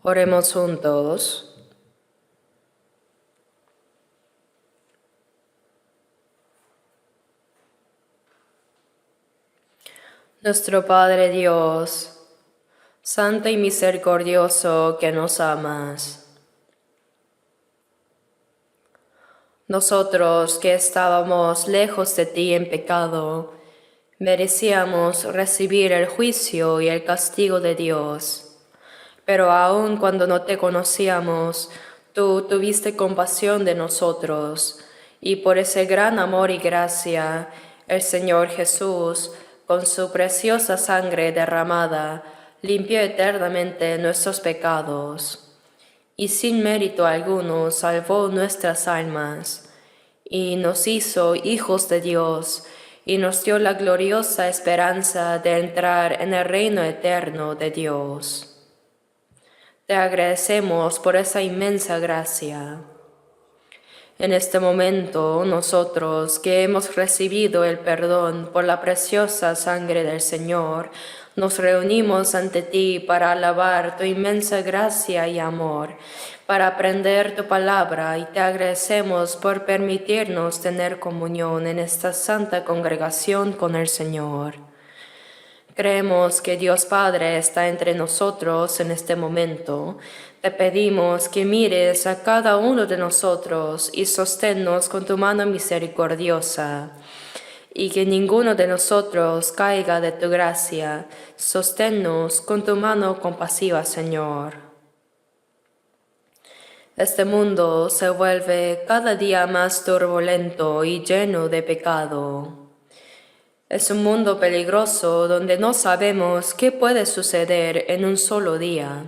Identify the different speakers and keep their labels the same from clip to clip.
Speaker 1: Oremos juntos. Nuestro Padre Dios, santo y misericordioso que nos amas. Nosotros que estábamos lejos de ti en pecado, merecíamos recibir el juicio y el castigo de Dios. Pero aun cuando no te conocíamos, tú tuviste compasión de nosotros, y por ese gran amor y gracia, el Señor Jesús, con su preciosa sangre derramada, limpió eternamente nuestros pecados, y sin mérito alguno salvó nuestras almas, y nos hizo hijos de Dios, y nos dio la gloriosa esperanza de entrar en el reino eterno de Dios. Te agradecemos por esa inmensa gracia. En este momento, nosotros que hemos recibido el perdón por la preciosa sangre del Señor, nos reunimos ante ti para alabar tu inmensa gracia y amor, para aprender tu palabra, y te agradecemos por permitirnos tener comunión en esta santa congregación con el Señor. Creemos que Dios Padre está entre nosotros en este momento. Te pedimos que mires a cada uno de nosotros y sosténnos con tu mano misericordiosa, y que ninguno de nosotros caiga de tu gracia. Sosténnos con tu mano compasiva, Señor. Este mundo se vuelve cada día más turbulento y lleno de pecado. Es un mundo peligroso donde no sabemos qué puede suceder en un solo día.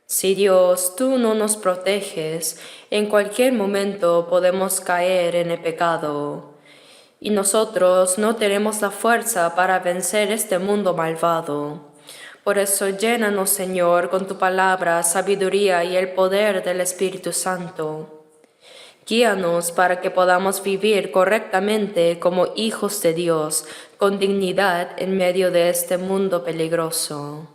Speaker 1: Si Dios, tú no nos proteges, en cualquier momento podemos caer en el pecado. Y nosotros no tenemos la fuerza para vencer este mundo malvado. Por eso llénanos, Señor, con tu palabra, sabiduría y el poder del Espíritu Santo. Guíanos para que podamos vivir correctamente como hijos de Dios, con dignidad en medio de este mundo peligroso.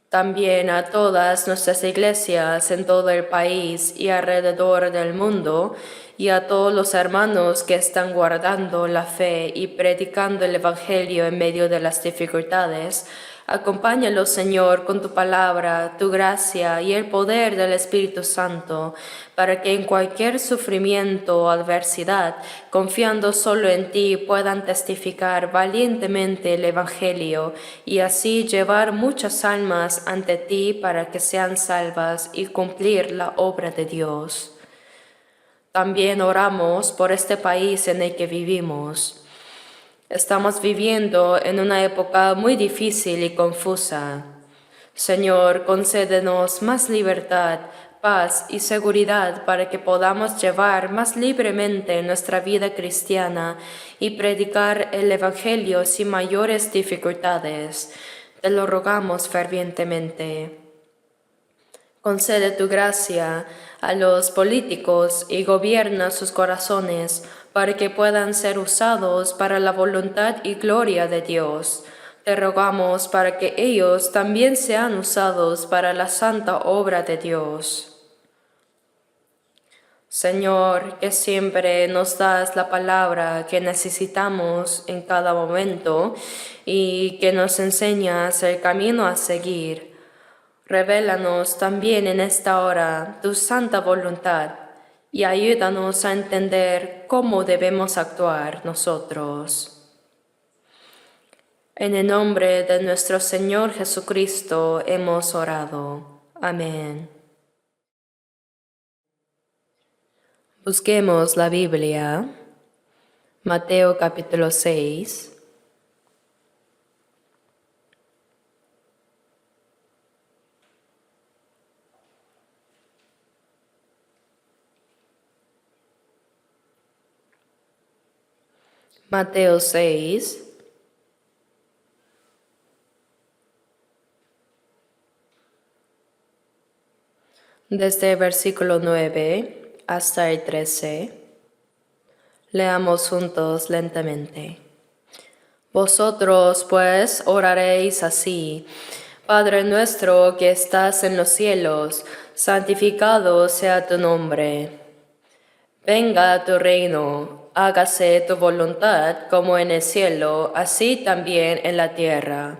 Speaker 1: También a todas nuestras iglesias en todo el país y alrededor del mundo, y a todos los hermanos que están guardando la fe y predicando el Evangelio en medio de las dificultades, acompáñalos, Señor, con tu palabra, tu gracia y el poder del Espíritu Santo, para que en cualquier sufrimiento o adversidad, confiando solo en ti, puedan testificar valientemente el Evangelio y así llevar muchas almas ante ti para que sean salvas y cumplir la obra de Dios. También oramos por este país en el que vivimos. Estamos viviendo en una época muy difícil y confusa. Señor, concédenos más libertad, paz y seguridad para que podamos llevar más libremente nuestra vida cristiana y predicar el Evangelio sin mayores dificultades. Te lo rogamos fervientemente. Concede tu gracia a los políticos y gobierna sus corazones para que puedan ser usados para la voluntad y gloria de Dios. Te rogamos para que ellos también sean usados para la santa obra de Dios. Señor, que siempre nos das la palabra que necesitamos en cada momento y que nos enseñas el camino a seguir. Revélanos también en esta hora tu santa voluntad y ayúdanos a entender cómo debemos actuar nosotros. En el nombre de nuestro Señor Jesucristo hemos orado. Amén. Busquemos la Biblia. Mateo capítulo 6. Mateo 6, desde el versículo 9 hasta el 13. Leamos juntos lentamente. Vosotros, pues, oraréis así: Padre nuestro que estás en los cielos, santificado sea tu nombre. Venga tu reino, hágase tu voluntad como en el cielo, así también en la tierra.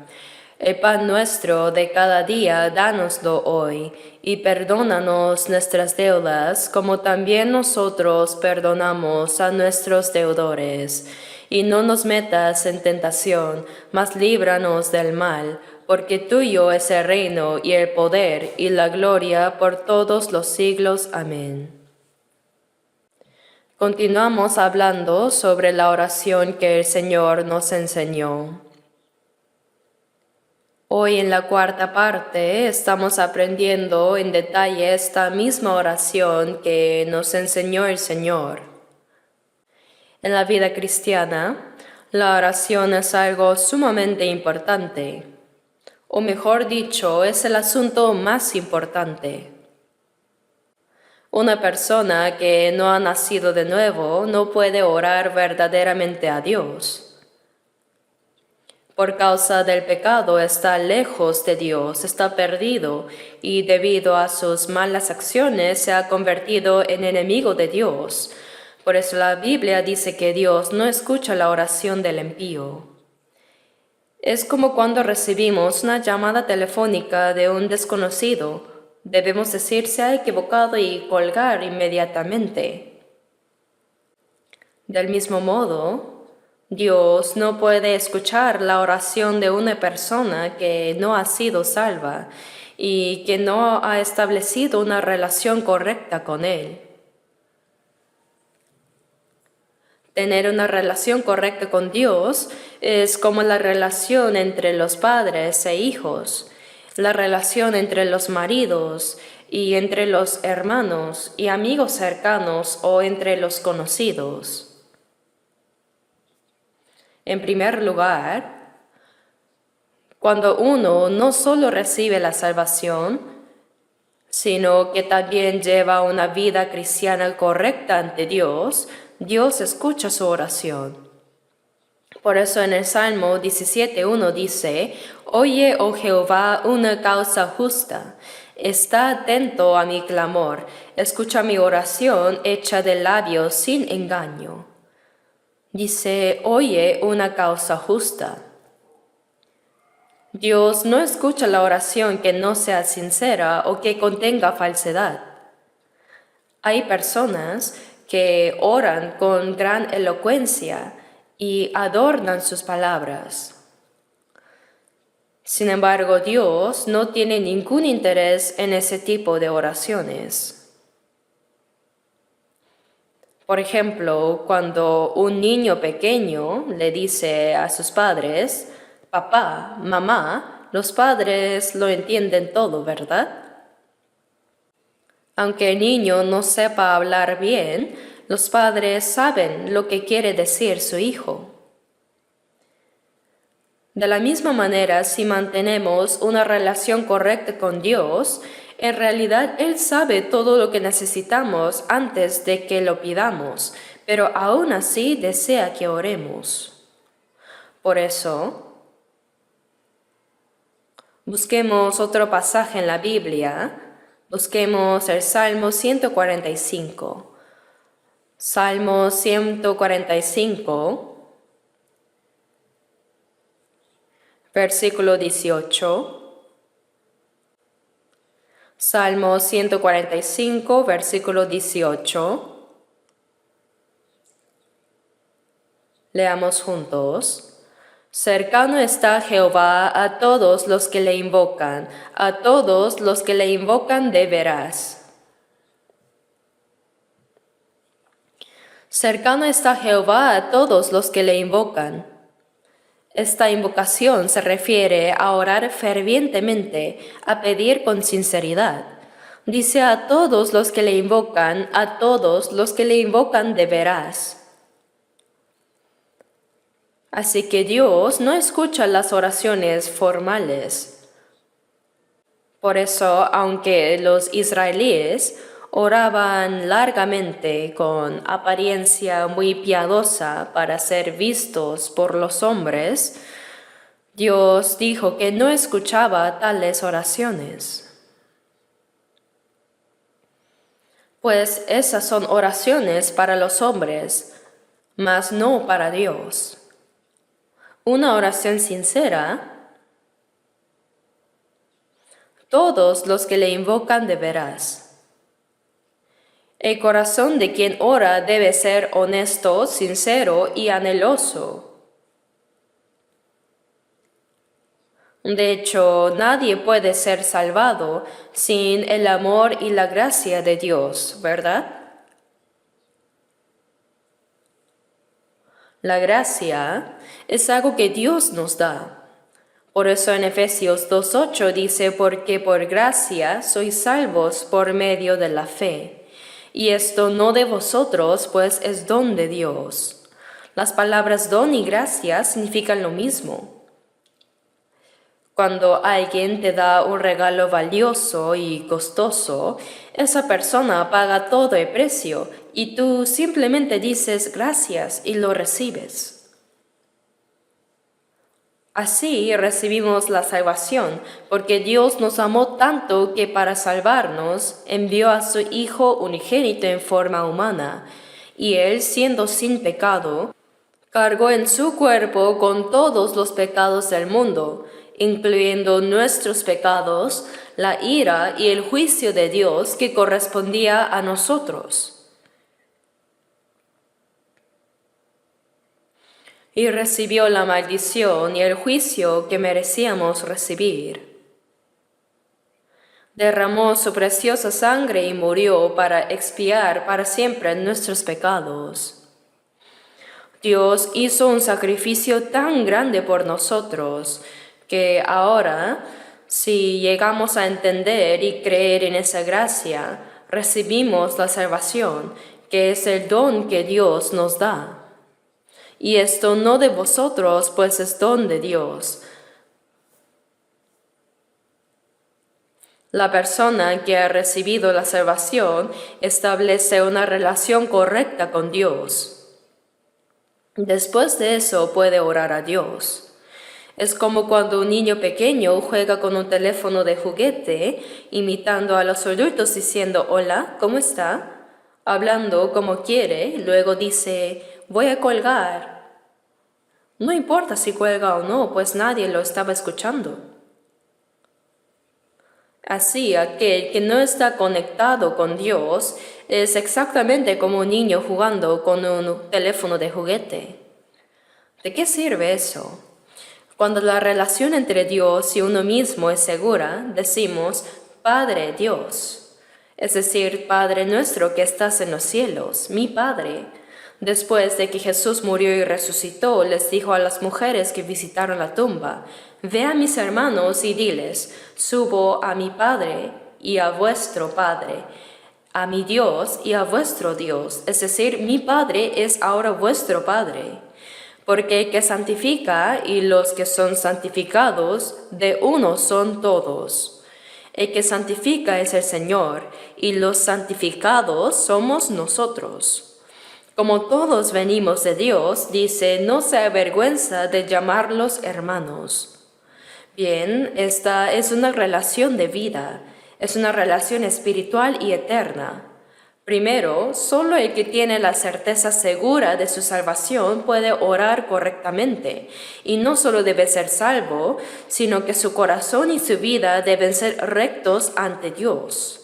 Speaker 1: El pan nuestro de cada día, dánoslo hoy, y perdónanos nuestras deudas, como también nosotros perdonamos a nuestros deudores. Y no nos metas en tentación, mas líbranos del mal, porque tuyo es el reino y el poder y la gloria por todos los siglos. Amén. Continuamos hablando sobre la oración que el Señor nos enseñó. Hoy en la cuarta parte estamos aprendiendo en detalle esta misma oración que nos enseñó el Señor. En la vida cristiana, la oración es algo sumamente importante, o mejor dicho, es el asunto más importante. Una persona que no ha nacido de nuevo no puede orar verdaderamente a Dios. Por causa del pecado está lejos de Dios, está perdido y debido a sus malas acciones se ha convertido en enemigo de Dios. Por eso la Biblia dice que Dios no escucha la oración del impío. Es como cuando recibimos una llamada telefónica de un desconocido. Debemos decir se ha equivocado y colgar inmediatamente. Del mismo modo, Dios no puede escuchar la oración de una persona que no ha sido salva y que no ha establecido una relación correcta con Él. Tener una relación correcta con Dios es como la relación entre los padres e hijos, la relación entre los maridos y entre los hermanos y amigos cercanos o entre los conocidos. En primer lugar, cuando uno no solo recibe la salvación, sino que también lleva una vida cristiana correcta ante Dios, Dios escucha su oración. Por eso en el Salmo 17:1 dice: Oye, oh Jehová, una causa justa. Está atento a mi clamor, escucha mi oración hecha de labios sin engaño. Dice: oye, una causa justa. Dios no escucha la oración que no sea sincera o que contenga falsedad. Hay personas que oran con gran elocuencia y adornan sus palabras. Sin embargo, Dios no tiene ningún interés en ese tipo de oraciones. Por ejemplo, cuando un niño pequeño le dice a sus padres: papá, mamá, los padres lo entienden todo, ¿verdad? Aunque el niño no sepa hablar bien, los padres saben lo que quiere decir su hijo. De la misma manera, si mantenemos una relación correcta con Dios, en realidad Él sabe todo lo que necesitamos antes de que lo pidamos, pero aún así desea que oremos. Por eso, busquemos otro pasaje en la Biblia. Busquemos el Salmo 145. Salmo 145. Versículo 18. Salmo 145, versículo 18. Leamos juntos. Cercano está Jehová a todos los que le invocan, a todos los que le invocan de veras. Cercano está Jehová a todos los que le invocan. Esta invocación se refiere a orar fervientemente, a pedir con sinceridad. Dice: a todos los que le invocan, a todos los que le invocan de veras. Así que Dios no escucha las oraciones formales. Por eso, aunque los israelíes oraban largamente con apariencia muy piadosa para ser vistos por los hombres, Dios dijo que no escuchaba tales oraciones. Pues esas son oraciones para los hombres, mas no para Dios. Una oración sincera, todos los que le invocan de veras. El corazón de quien ora debe ser honesto, sincero y anheloso. De hecho, nadie puede ser salvado sin el amor y la gracia de Dios, ¿verdad? La gracia es algo que Dios nos da. Por eso en Efesios 2:8 dice, porque por gracia sois salvos por medio de la fe. Y esto no de vosotros, pues es don de Dios. Las palabras don y gracia significan lo mismo. Cuando alguien te da un regalo valioso y costoso, esa persona paga todo el precio y tú simplemente dices gracias y lo recibes. Así recibimos la salvación, porque Dios nos amó tanto que para salvarnos envió a su Hijo unigénito en forma humana, y Él, siendo sin pecado, cargó en su cuerpo con todos los pecados del mundo, incluyendo nuestros pecados, la ira y el juicio de Dios que correspondía a nosotros. Y recibió la maldición y el juicio que merecíamos recibir. Derramó su preciosa sangre y murió para expiar para siempre nuestros pecados. Dios hizo un sacrificio tan grande por nosotros que ahora, si llegamos a entender y creer en esa gracia, recibimos la salvación, que es el don que Dios nos da. Y esto no de vosotros, pues es don de Dios. La persona que ha recibido la salvación establece una relación correcta con Dios. Después de eso puede orar a Dios. Es como cuando un niño pequeño juega con un teléfono de juguete, imitando a los adultos diciendo hola, ¿cómo está? Hablando como quiere, luego dice voy a colgar. No importa si cuelga o no, pues nadie lo estaba escuchando. Así, aquel que no está conectado con Dios es exactamente como un niño jugando con un teléfono de juguete. ¿De qué sirve eso? Cuando la relación entre Dios y uno mismo es segura, decimos, Padre Dios, es decir, Padre nuestro que estás en los cielos, mi Padre. Después de que Jesús murió y resucitó, les dijo a las mujeres que visitaron la tumba, ve a mis hermanos y diles, subo a mi Padre y a vuestro Padre, a mi Dios y a vuestro Dios, es decir, mi Padre es ahora vuestro Padre. Porque el que santifica y los que son santificados, de uno son todos. El que santifica es el Señor, y los santificados somos nosotros. Como todos venimos de Dios, dice, no se avergüenza de llamarlos hermanos. Bien, esta es una relación de vida, es una relación espiritual y eterna. Primero, solo el que tiene la certeza segura de su salvación puede orar correctamente, y no solo debe ser salvo, sino que su corazón y su vida deben ser rectos ante Dios.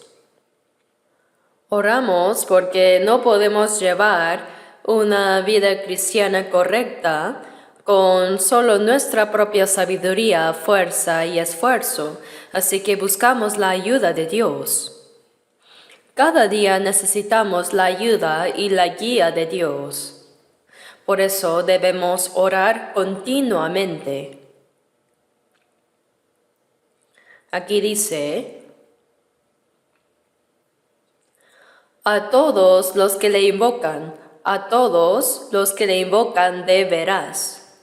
Speaker 1: Oramos porque no podemos llevar una vida cristiana correcta con solo nuestra propia sabiduría, fuerza y esfuerzo, así que buscamos la ayuda de Dios. Cada día necesitamos la ayuda y la guía de Dios. Por eso debemos orar continuamente. Aquí dice, a todos los que le invocan, a todos los que le invocan de veras.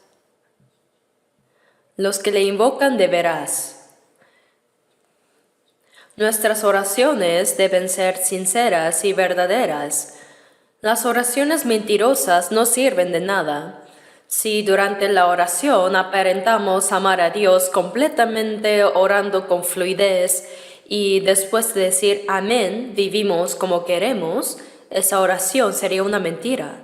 Speaker 1: Los que le invocan de veras. Nuestras oraciones deben ser sinceras y verdaderas. Las oraciones mentirosas no sirven de nada. Si durante la oración aparentamos amar a Dios completamente orando con fluidez y después de decir amén vivimos como queremos, esa oración sería una mentira.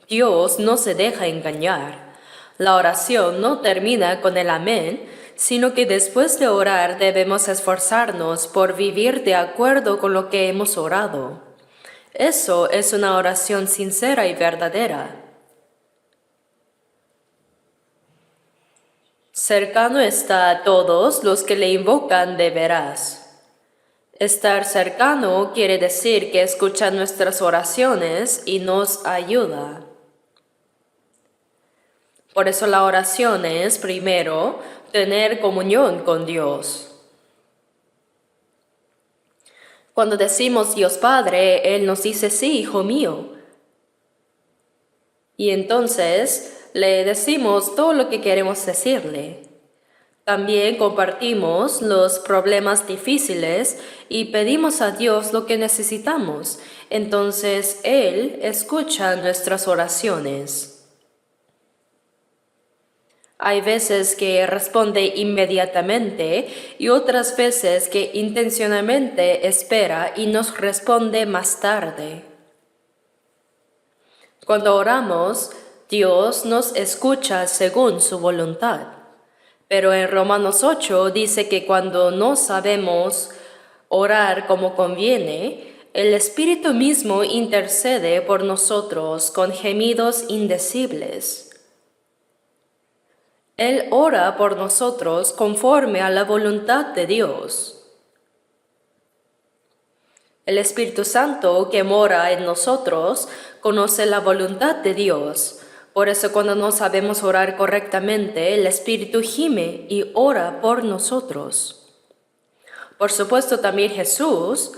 Speaker 1: Dios no se deja engañar. La oración no termina con el amén, sino que después de orar debemos esforzarnos por vivir de acuerdo con lo que hemos orado. Eso es una oración sincera y verdadera. Cercano está a todos los que le invocan de veras. Estar cercano quiere decir que escucha nuestras oraciones y nos ayuda. Por eso la oración es, primero, tener comunión con Dios. Cuando decimos Dios Padre, Él nos dice, sí, hijo mío. Y entonces le decimos todo lo que queremos decirle. También compartimos los problemas difíciles y pedimos a Dios lo que necesitamos. Entonces Él escucha nuestras oraciones. Hay veces que responde inmediatamente y otras veces que intencionalmente espera y nos responde más tarde. Cuando oramos, Dios nos escucha según su voluntad. Pero en Romanos 8 dice que cuando no sabemos orar como conviene, el Espíritu mismo intercede por nosotros con gemidos indecibles. Él ora por nosotros conforme a la voluntad de Dios. El Espíritu Santo que mora en nosotros conoce la voluntad de Dios. Por eso cuando no sabemos orar correctamente, el Espíritu gime y ora por nosotros. Por supuesto también Jesús,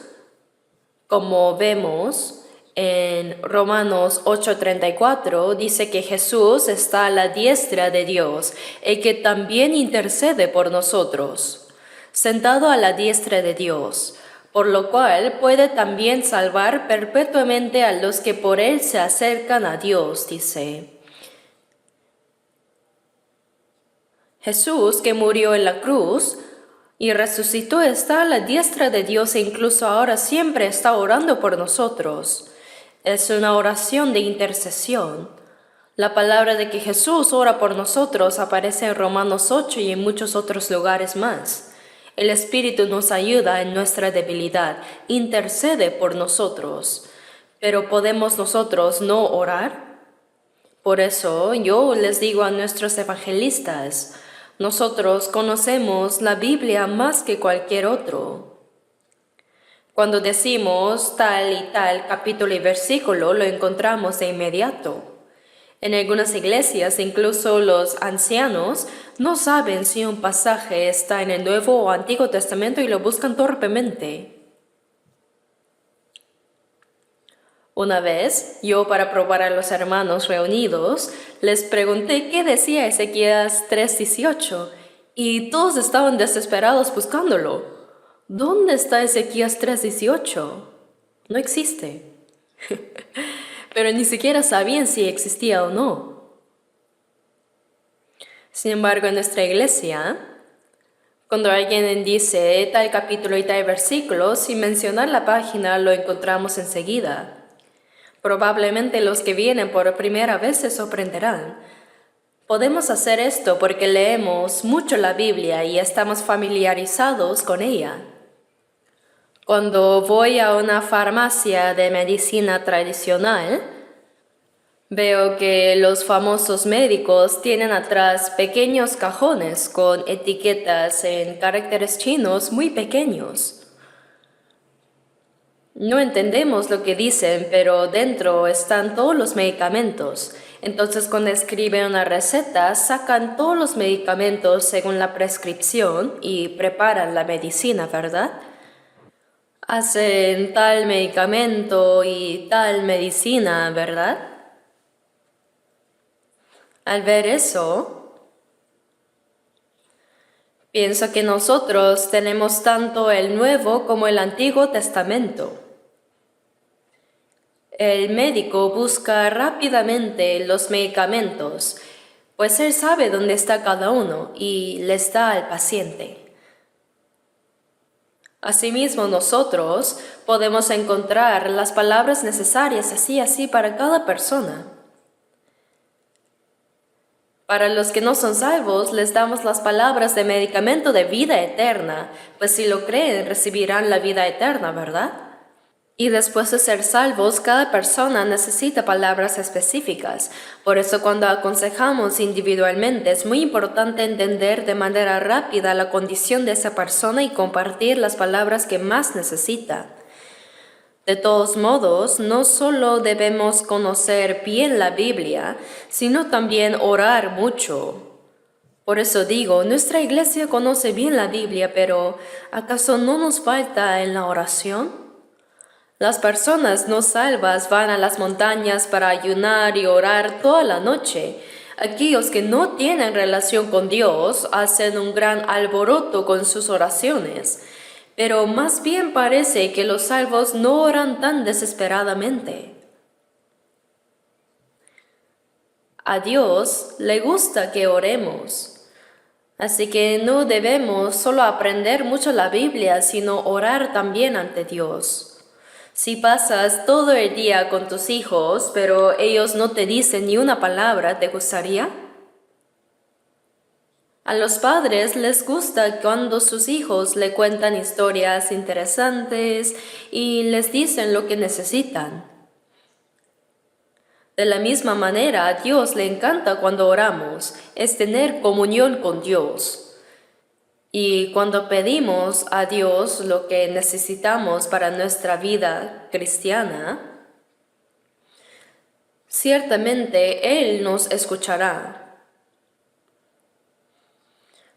Speaker 1: como vemos en Romanos 8:34, dice que Jesús está a la diestra de Dios y que también intercede por nosotros, sentado a la diestra de Dios, por lo cual puede también salvar perpetuamente a los que por Él se acercan a Dios, dice. Jesús, que murió en la cruz y resucitó, está a la diestra de Dios e incluso ahora siempre está orando por nosotros. Es una oración de intercesión. La palabra de que Jesús ora por nosotros aparece en Romanos 8 y en muchos otros lugares más. El Espíritu nos ayuda en nuestra debilidad, intercede por nosotros. Pero ¿podemos nosotros no orar? Por eso yo les digo a nuestros evangelistas, nosotros conocemos la Biblia más que cualquier otro. Cuando decimos tal y tal capítulo y versículo, lo encontramos de inmediato. En algunas iglesias, incluso los ancianos no saben si un pasaje está en el Nuevo o Antiguo Testamento y lo buscan torpemente. Una vez, yo para probar a los hermanos reunidos, les pregunté qué decía Ezequías 3:18 y todos estaban desesperados buscándolo. ¿Dónde está Ezequías 3:18? No existe. Pero ni siquiera sabían si existía o no. Sin embargo, en nuestra iglesia, cuando alguien dice tal capítulo y tal versículo, sin mencionar la página, lo encontramos enseguida. Probablemente los que vienen por primera vez se sorprenderán. Podemos hacer esto porque leemos mucho la Biblia y estamos familiarizados con ella. Cuando voy a una farmacia de medicina tradicional, veo que los famosos médicos tienen atrás pequeños cajones con etiquetas en caracteres chinos muy pequeños. No entendemos lo que dicen, pero dentro están todos los medicamentos. Entonces, cuando escriben una receta, sacan todos los medicamentos según la prescripción y preparan la medicina, ¿verdad? Hacen tal medicamento y tal medicina, ¿verdad? Al ver eso, Pienso que nosotros tenemos tanto el Nuevo como el Antiguo Testamento. El médico busca rápidamente los medicamentos, pues él sabe dónde está cada uno y les da al paciente. Asimismo, nosotros podemos encontrar las palabras necesarias así para cada persona. Para los que no son salvos, les damos las palabras de medicamento de vida eterna, pues si lo creen, recibirán la vida eterna, ¿verdad? Y después de ser salvos, cada persona necesita palabras específicas. Por eso cuando aconsejamos individualmente, es muy importante entender de manera rápida la condición de esa persona y compartir las palabras que más necesita. De todos modos, no solo debemos conocer bien la Biblia, sino también orar mucho. Por eso digo, nuestra iglesia conoce bien la Biblia, pero ¿acaso no nos falta en la oración? Las personas no salvas van a las montañas para ayunar y orar toda la noche. Aquellos que no tienen relación con Dios hacen un gran alboroto con sus oraciones. Pero más bien parece que los salvos no oran tan desesperadamente. A Dios le gusta que oremos. Así que no debemos solo aprender mucho la Biblia, sino orar también ante Dios. Si pasas todo el día con tus hijos, pero ellos no te dicen ni una palabra, ¿te gustaría? A los padres les gusta cuando sus hijos le cuentan historias interesantes y les dicen lo que necesitan. De la misma manera, a Dios le encanta cuando oramos, es tener comunión con Dios. Y cuando pedimos a Dios lo que necesitamos para nuestra vida cristiana, ciertamente Él nos escuchará.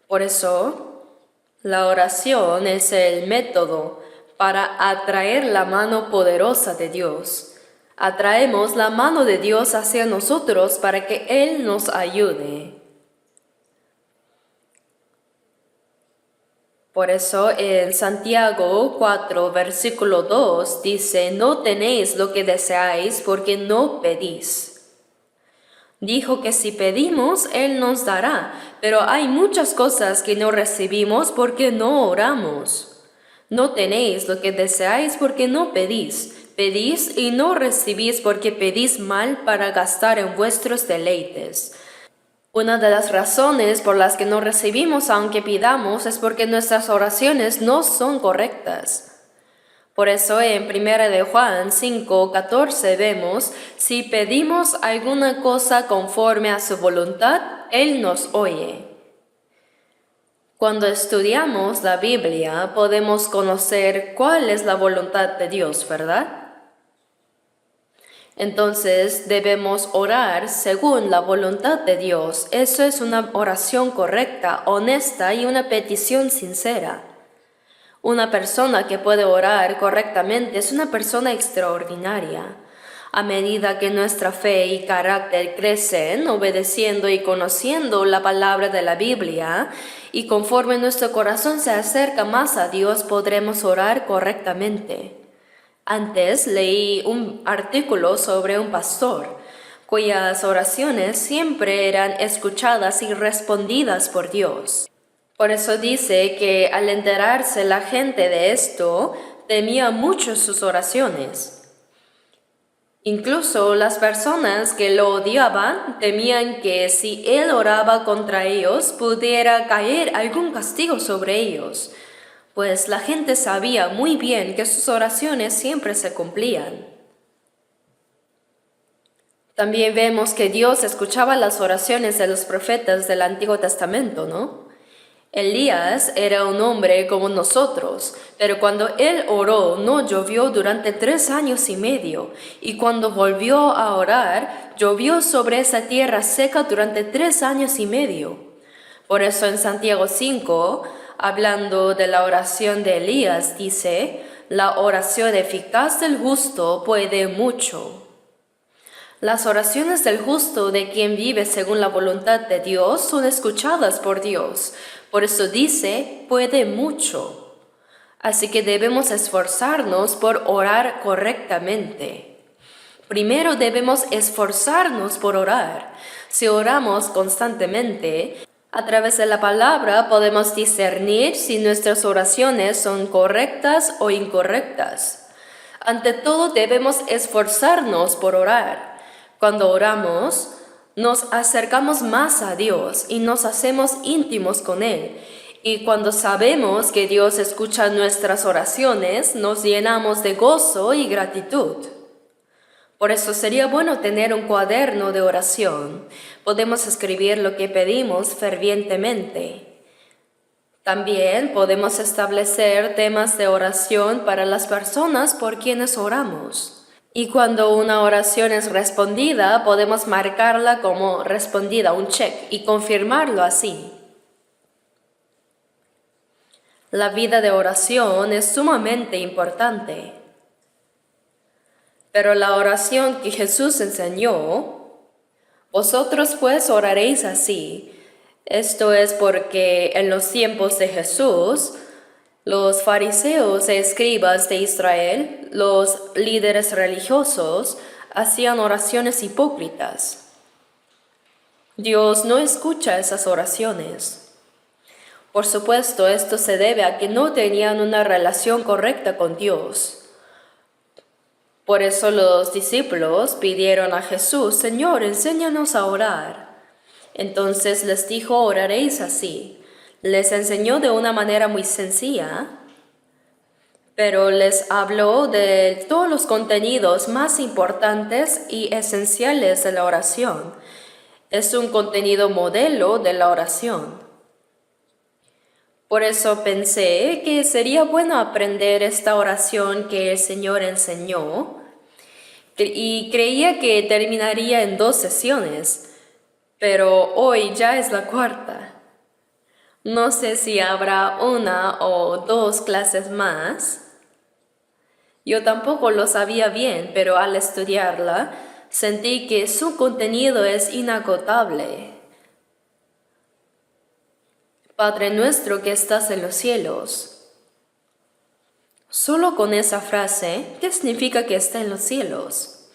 Speaker 1: Por eso, la oración es el método para atraer la mano poderosa de Dios. Atraemos la mano de Dios hacia nosotros para que Él nos ayude. Por eso en Santiago 4, versículo 2 dice, no tenéis lo que deseáis porque no pedís. Dijo que si pedimos, Él nos dará, pero hay muchas cosas que no recibimos porque no oramos. No tenéis lo que deseáis porque no pedís. Pedís y no recibís porque pedís mal para gastar en vuestros deleites. Una de las razones por las que no recibimos aunque pidamos es porque nuestras oraciones no son correctas. Por eso en 1 de Juan 5:14 vemos, si pedimos alguna cosa conforme a su voluntad, Él nos oye. Cuando estudiamos la Biblia podemos conocer cuál es la voluntad de Dios, ¿verdad? Entonces debemos orar según la voluntad de Dios. Eso es una oración correcta, honesta y una petición sincera. Una persona que puede orar correctamente es una persona extraordinaria. A medida que nuestra fe y carácter crecen, obedeciendo y conociendo la palabra de la Biblia, y conforme nuestro corazón se acerca más a Dios, podremos orar correctamente. Antes leí un artículo sobre un pastor, cuyas oraciones siempre eran escuchadas y respondidas por Dios. Por eso dice que al enterarse la gente de esto, temía mucho sus oraciones. Incluso las personas que lo odiaban temían que si él oraba contra ellos, pudiera caer algún castigo sobre ellos, pues la gente sabía muy bien que sus oraciones siempre se cumplían. También vemos que Dios escuchaba las oraciones de los profetas del Antiguo Testamento, ¿no? Elías era un hombre como nosotros, pero cuando él oró no llovió durante 3 años y medio, y cuando volvió a orar, llovió sobre esa tierra seca durante 3 años y medio. Por eso en Santiago 5, hablando de la oración de Elías, dice, la oración eficaz del justo puede mucho. Las oraciones del justo de quien vive según la voluntad de Dios son escuchadas por Dios, Por eso dice, puede mucho. Así que debemos esforzarnos por orar correctamente. Primero debemos esforzarnos por orar. Si oramos constantemente, a través de la palabra podemos discernir si nuestras oraciones son correctas o incorrectas. Ante todo debemos esforzarnos por orar. Cuando oramos, nos acercamos más a Dios y nos hacemos íntimos con Él. Y cuando sabemos que Dios escucha nuestras oraciones, nos llenamos de gozo y gratitud. Por eso sería bueno tener un cuaderno de oración. Podemos escribir lo que pedimos fervientemente. También podemos establecer temas de oración para las personas por quienes oramos. Y cuando una oración es respondida, podemos marcarla como respondida, un check, y confirmarlo así. La vida de oración es sumamente importante. Pero la oración que Jesús enseñó, vosotros pues oraréis así. Esto es porque en los tiempos de Jesús, los fariseos e escribas de Israel, los líderes religiosos, hacían oraciones hipócritas. Dios no escucha esas oraciones. Por supuesto, esto se debe a que no tenían una relación correcta con Dios. Por eso los discípulos pidieron a Jesús, Señor, enséñanos a orar. Entonces les dijo, oraréis así. Les enseñó de una manera muy sencilla, pero les habló de todos los contenidos más importantes y esenciales de la oración. Es un contenido modelo de la oración. Por eso pensé que sería bueno aprender esta oración que el Señor enseñó y creía que terminaría en 2 sesiones, pero hoy ya es la 4ª. No sé si habrá 1 o 2 clases más. Yo tampoco lo sabía bien, pero al estudiarla sentí que su contenido es inagotable. Padre nuestro que estás en los cielos. Solo con esa frase, ¿qué significa que está en los cielos?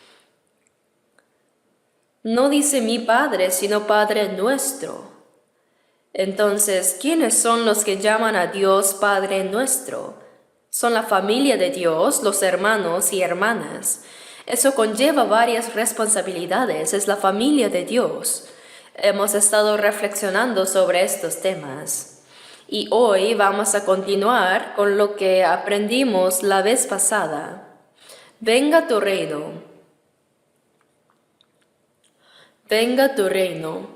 Speaker 1: No dice mi Padre, sino Padre nuestro. Entonces, ¿quiénes son los que llaman a Dios Padre nuestro? Son la familia de Dios, los hermanos y hermanas. Eso conlleva varias responsabilidades, es la familia de Dios. Hemos estado reflexionando sobre estos temas y hoy vamos a continuar con lo que aprendimos la vez pasada. Venga tu reino. Venga tu reino.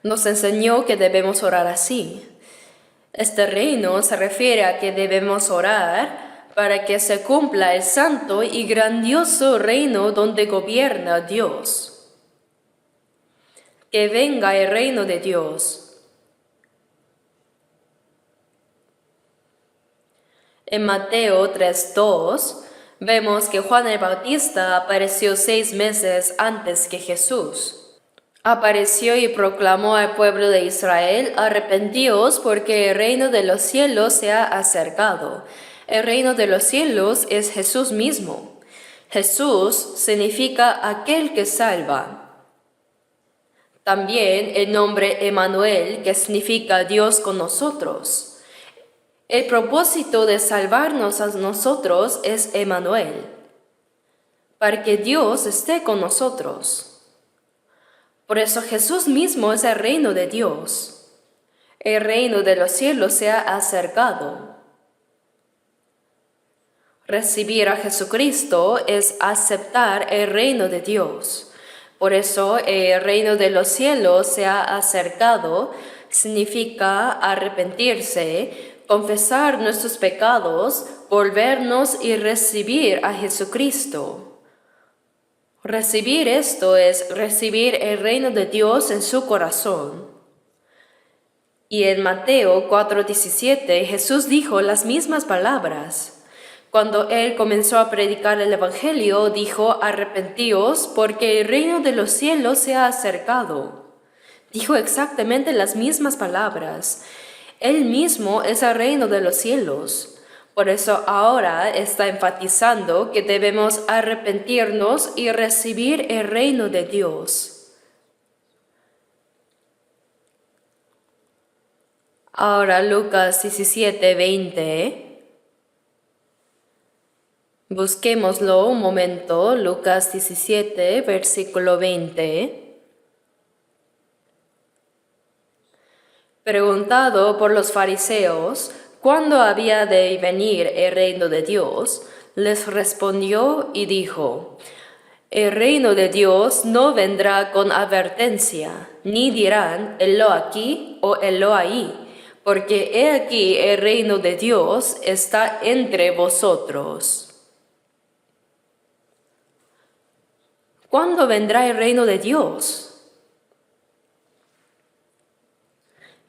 Speaker 1: Nos enseñó que debemos orar así. Este reino se refiere a que debemos orar para que se cumpla el santo y grandioso reino donde gobierna Dios. Que venga el reino de Dios. En Mateo 3:2 vemos que Juan el Bautista apareció 6 meses antes que Jesús. Apareció y proclamó al pueblo de Israel, arrepentíos porque el reino de los cielos se ha acercado. El reino de los cielos es Jesús mismo. Jesús significa aquel que salva. También el nombre Emmanuel, que significa Dios con nosotros. El propósito de salvarnos a nosotros es Emmanuel, para que Dios esté con nosotros. Por eso Jesús mismo es el reino de Dios. El reino de los cielos se ha acercado. Recibir a Jesucristo es aceptar el reino de Dios. Por eso el reino de los cielos se ha acercado, significa arrepentirse, confesar nuestros pecados, volvernos y recibir a Jesucristo. Recibir esto es recibir el reino de Dios en su corazón. Y en Mateo 4:17 Jesús dijo las mismas palabras. Cuando él comenzó a predicar el Evangelio, dijo, arrepentíos porque el reino de los cielos se ha acercado. Dijo exactamente las mismas palabras. Él mismo es el reino de los cielos. Por eso ahora está enfatizando que debemos arrepentirnos y recibir el reino de Dios. Ahora Lucas 17:20. Busquémoslo un momento, Lucas 17, versículo 20. Preguntado por los fariseos cuándo había de venir el reino de Dios, les respondió y dijo: el reino de Dios no vendrá con advertencia, ni dirán helo aquí o helo ahí, porque he aquí el reino de Dios está entre vosotros. ¿Cuándo vendrá el reino de Dios?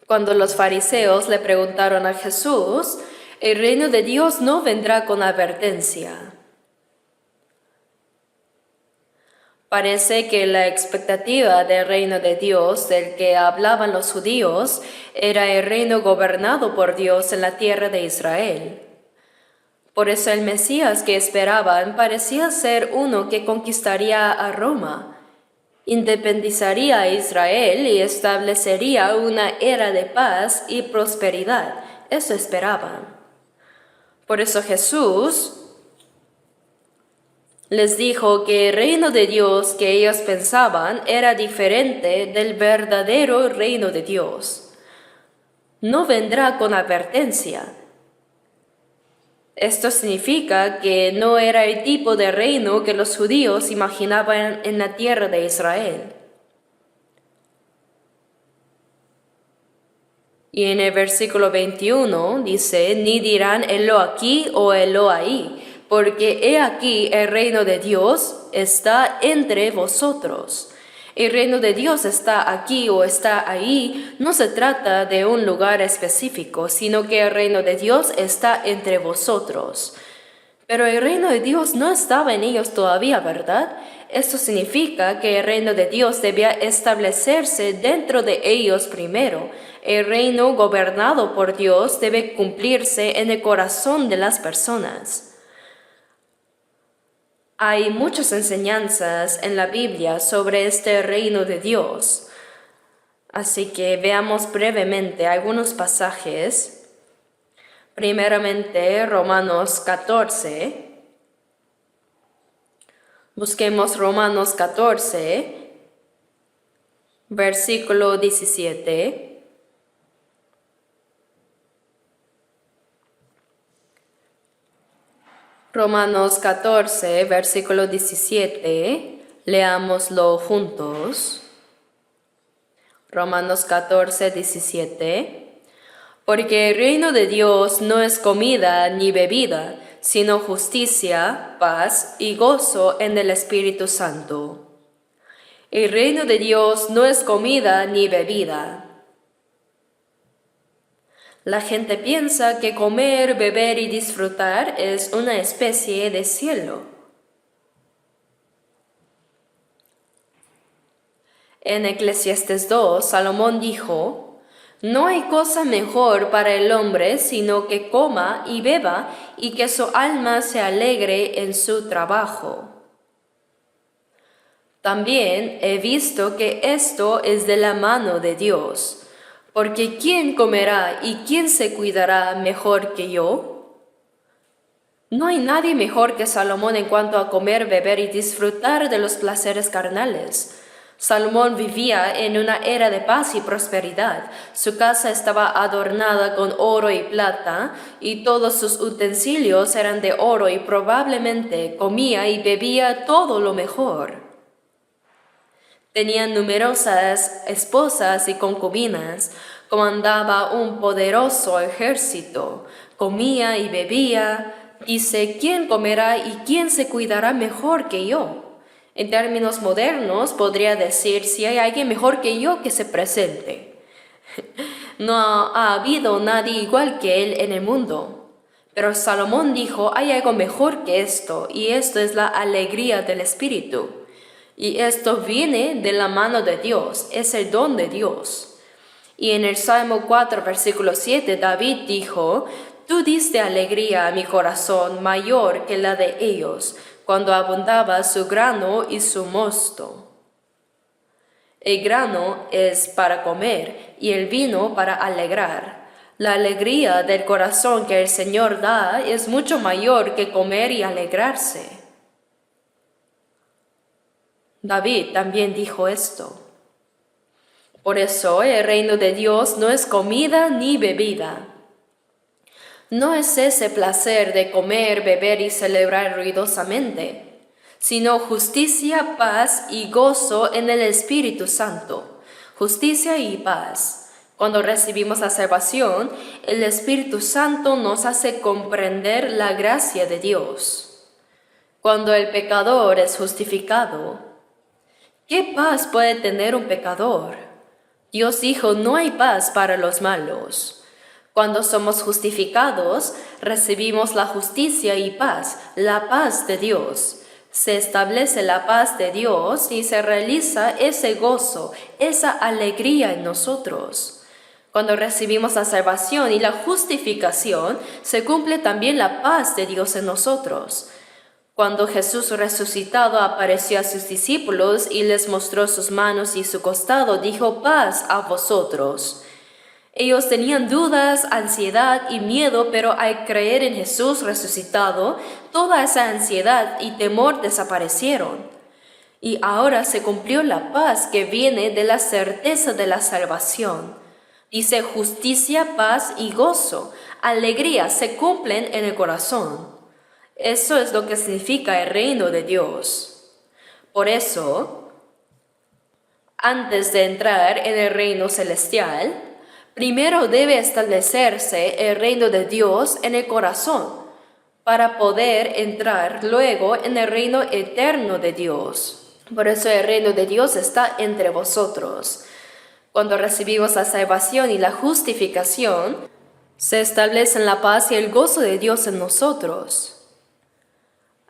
Speaker 1: Cuando los fariseos le preguntaron a Jesús, el reino de Dios no vendrá con advertencia. Parece que la expectativa del reino de Dios del que hablaban los judíos era el reino gobernado por Dios en la tierra de Israel. Por eso el Mesías que esperaban parecía ser uno que conquistaría a Roma, independizaría a Israel y establecería una era de paz y prosperidad. Eso esperaban. Por eso Jesús les dijo que el reino de Dios que ellos pensaban era diferente del verdadero reino de Dios. No vendrá con advertencia. Esto significa que no era el tipo de reino que los judíos imaginaban en la tierra de Israel. Y en el versículo 21 dice: ni dirán helo aquí o helo ahí, porque he aquí el reino de Dios está entre vosotros. El reino de Dios está aquí o está ahí, no se trata de un lugar específico, sino que el reino de Dios está entre vosotros. Pero el reino de Dios no estaba en ellos todavía, ¿verdad? Esto significa que el reino de Dios debía establecerse dentro de ellos primero. El reino gobernado por Dios debe cumplirse en el corazón de las personas. Hay muchas enseñanzas en la Biblia sobre este reino de Dios. Así que veamos brevemente algunos pasajes. Primeramente, Romanos 14. Busquemos Romanos 14, versículo 17. Romanos 14, versículo 17, leámoslo juntos. Romanos 14, 17. Porque el reino de Dios no es comida ni bebida, sino justicia, paz y gozo en el Espíritu Santo. El reino de Dios no es comida ni bebida. La gente piensa que comer, beber y disfrutar es una especie de cielo. En Eclesiastés 2, Salomón dijo: no hay cosa mejor para el hombre sino que coma y beba y que su alma se alegre en su trabajo. También he visto que esto es de la mano de Dios. Porque ¿quién comerá y quién se cuidará mejor que yo? No hay nadie mejor que Salomón en cuanto a comer, beber y disfrutar de los placeres carnales. Salomón vivía en una era de paz y prosperidad. Su casa estaba adornada con oro y plata, y todos sus utensilios eran de oro, y probablemente comía y bebía todo lo mejor. Tenía numerosas esposas y concubinas, comandaba un poderoso ejército, comía y bebía. Dice: ¿quién comerá y quién se cuidará mejor que yo? En términos modernos podría decir: si hay alguien mejor que yo, que se presente. No ha habido nadie igual que él en el mundo. Pero Salomón dijo: hay algo mejor que esto, y esto es la alegría del Espíritu. Y esto viene de la mano de Dios, es el don de Dios. Y en el Salmo 4, versículo 7, David dijo, «Tú diste alegría a mi corazón mayor que la de ellos, cuando abundaba su grano y su mosto». El grano es para comer y el vino para alegrar. La alegría del corazón que el Señor da es mucho mayor que comer y alegrarse. David también dijo esto. Por eso el reino de Dios no es comida ni bebida. No es ese placer de comer, beber y celebrar ruidosamente, sino justicia, paz y gozo en el Espíritu Santo. Justicia y paz. Cuando recibimos la salvación, el Espíritu Santo nos hace comprender la gracia de Dios. Cuando el pecador es justificado, ¿qué paz puede tener un pecador? Dios dijo, no hay paz para los malos. Cuando somos justificados, recibimos la justicia y paz, la paz de Dios. Se establece la paz de Dios y se realiza ese gozo, esa alegría en nosotros. Cuando recibimos la salvación y la justificación, se cumple también la paz de Dios en nosotros. Cuando Jesús resucitado apareció a sus discípulos y les mostró sus manos y su costado, dijo, paz a vosotros. Ellos tenían dudas, ansiedad y miedo, pero al creer en Jesús resucitado, toda esa ansiedad y temor desaparecieron. Y ahora se cumplió la paz que viene de la certeza de la salvación. Dice justicia, paz y gozo, alegría se cumplen en el corazón. Eso es lo que significa el reino de Dios. Por eso, antes de entrar en el reino celestial, primero debe establecerse el reino de Dios en el corazón para poder entrar luego en el reino eterno de Dios. Por eso el reino de Dios está entre vosotros. Cuando recibimos la salvación y la justificación, se establecen la paz y el gozo de Dios en nosotros.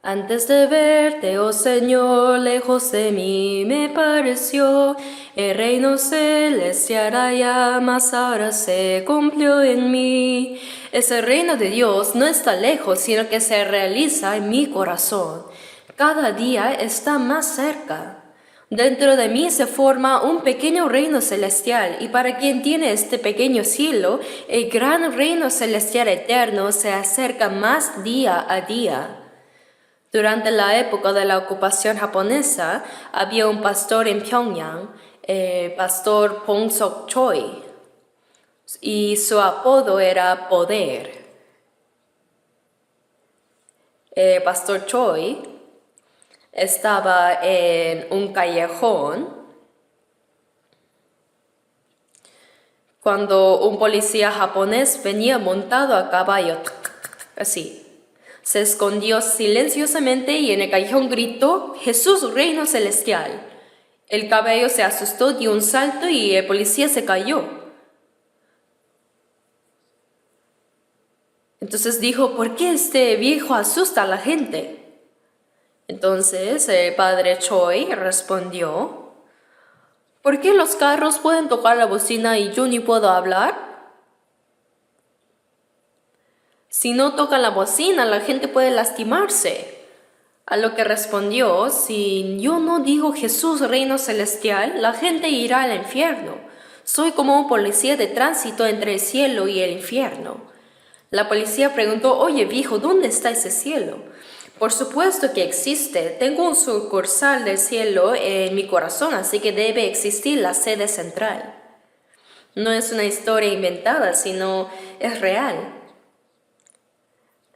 Speaker 1: Antes de verte, oh Señor, lejos de mí me pareció el reino celestial allá, mas ahora se cumplió en mí. Ese reino de Dios no está lejos, sino que se realiza en mi corazón. Cada día está más cerca. Dentro de mí se forma un pequeño reino celestial, y para quien tiene este pequeño cielo, el gran reino celestial eterno se acerca más día a día. Durante la época de la ocupación japonesa, había un pastor en Pyongyang, el pastor Pong Sok Choi, y su apodo era Poder. El pastor Choi estaba en un callejón cuando un policía japonés venía montado a caballo, así. Se escondió silenciosamente y en el callejón gritó, «Jesús, reino celestial». El caballo se asustó, dio un salto y el policía se cayó. Entonces dijo, ¿por qué este viejo asusta a la gente? Entonces el padre Choi respondió, ¿por qué los carros pueden tocar la bocina y yo ni puedo hablar? Si no tocan la bocina, la gente puede lastimarse. A lo que respondió, si yo no digo Jesús, reino celestial, la gente irá al infierno. Soy como un policía de tránsito entre el cielo y el infierno. La policía preguntó, oye viejo, ¿dónde está ese cielo? Por supuesto que existe. Tengo un sucursal del cielo en mi corazón, así que debe existir la sede central. No es una historia inventada, sino es real.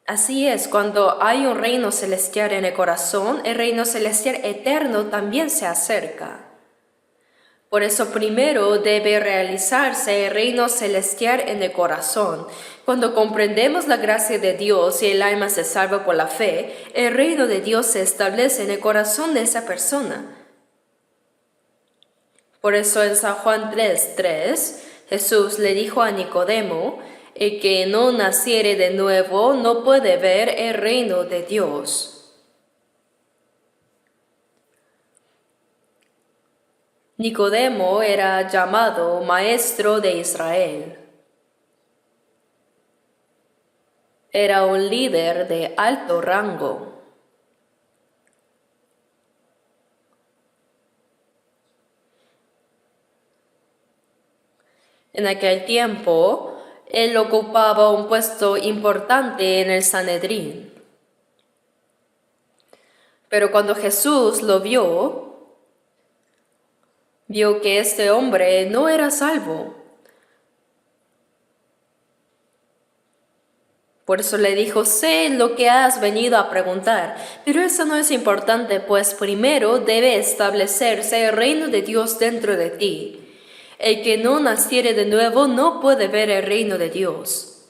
Speaker 1: Así es, cuando hay un reino celestial en el corazón, el reino celestial eterno también se acerca. Por eso primero debe realizarse el reino celestial en el corazón. Cuando comprendemos la gracia de Dios y el alma se salva por la fe, el reino de Dios se establece en el corazón de esa persona. Por eso en San Juan 3:3, Jesús le dijo a Nicodemo, el que no naciere de nuevo no puede ver el reino de Dios. Nicodemo era llamado maestro de Israel. Era un líder de alto rango. En aquel tiempo, él ocupaba un puesto importante en el Sanedrín. Pero cuando Jesús lo vio que este hombre no era salvo. Por eso le dijo, sé lo que has venido a preguntar, pero eso no es importante, pues primero debe establecerse el reino de Dios dentro de ti. El que no naciere de nuevo no puede ver el reino de Dios.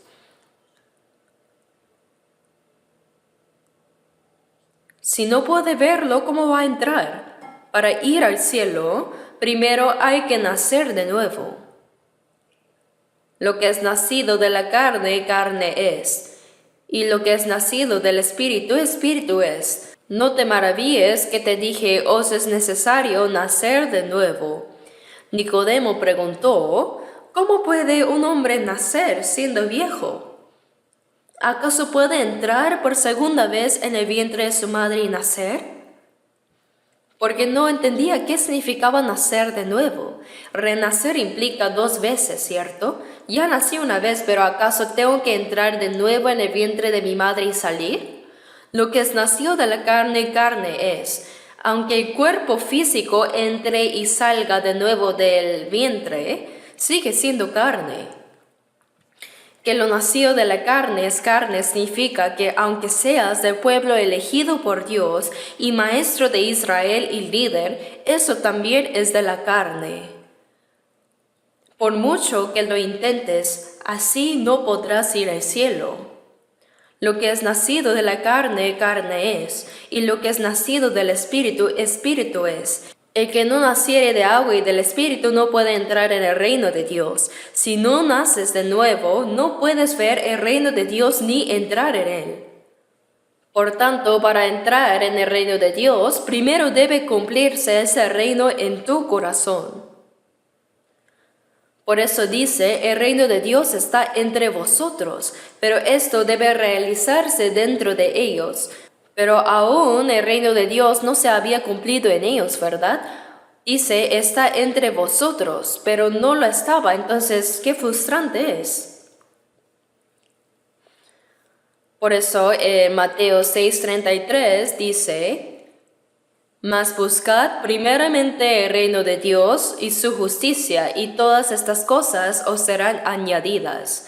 Speaker 1: Si no puede verlo, ¿cómo va a entrar? Para ir al cielo, primero hay que nacer de nuevo. Lo que es nacido de la carne, carne es. Y lo que es nacido del Espíritu, Espíritu es. No te maravilles que te dije, os es necesario nacer de nuevo. Nicodemo preguntó, ¿cómo puede un hombre nacer siendo viejo? ¿Acaso puede entrar por segunda vez en el vientre de su madre y nacer? Porque no entendía qué significaba nacer de nuevo. Renacer implica 2 veces, ¿cierto? Ya nací una vez, pero ¿acaso tengo que entrar de nuevo en el vientre de mi madre y salir? Lo que es nacido de la carne, carne es. Aunque el cuerpo físico entre y salga de nuevo del vientre, sigue siendo carne. Que lo nacido de la carne es carne significa que aunque seas del pueblo elegido por Dios y maestro de Israel y líder, eso también es de la carne. Por mucho que lo intentes, así no podrás ir al cielo. Lo que es nacido de la carne, carne es, y lo que es nacido del Espíritu, Espíritu es. El que no naciere de agua y del Espíritu no puede entrar en el reino de Dios. Si no naces de nuevo, no puedes ver el reino de Dios ni entrar en él. Por tanto, para entrar en el reino de Dios, primero debe cumplirse ese reino en tu corazón. Por eso dice, el reino de Dios está entre vosotros, pero esto debe realizarse dentro de ellos. Pero aún el reino de Dios no se había cumplido en ellos, ¿verdad? Dice, está entre vosotros, pero no lo estaba. Entonces, qué frustrante es. Por eso, Mateo 6:33 dice, mas buscad primeramente el reino de Dios y su justicia, y todas estas cosas os serán añadidas.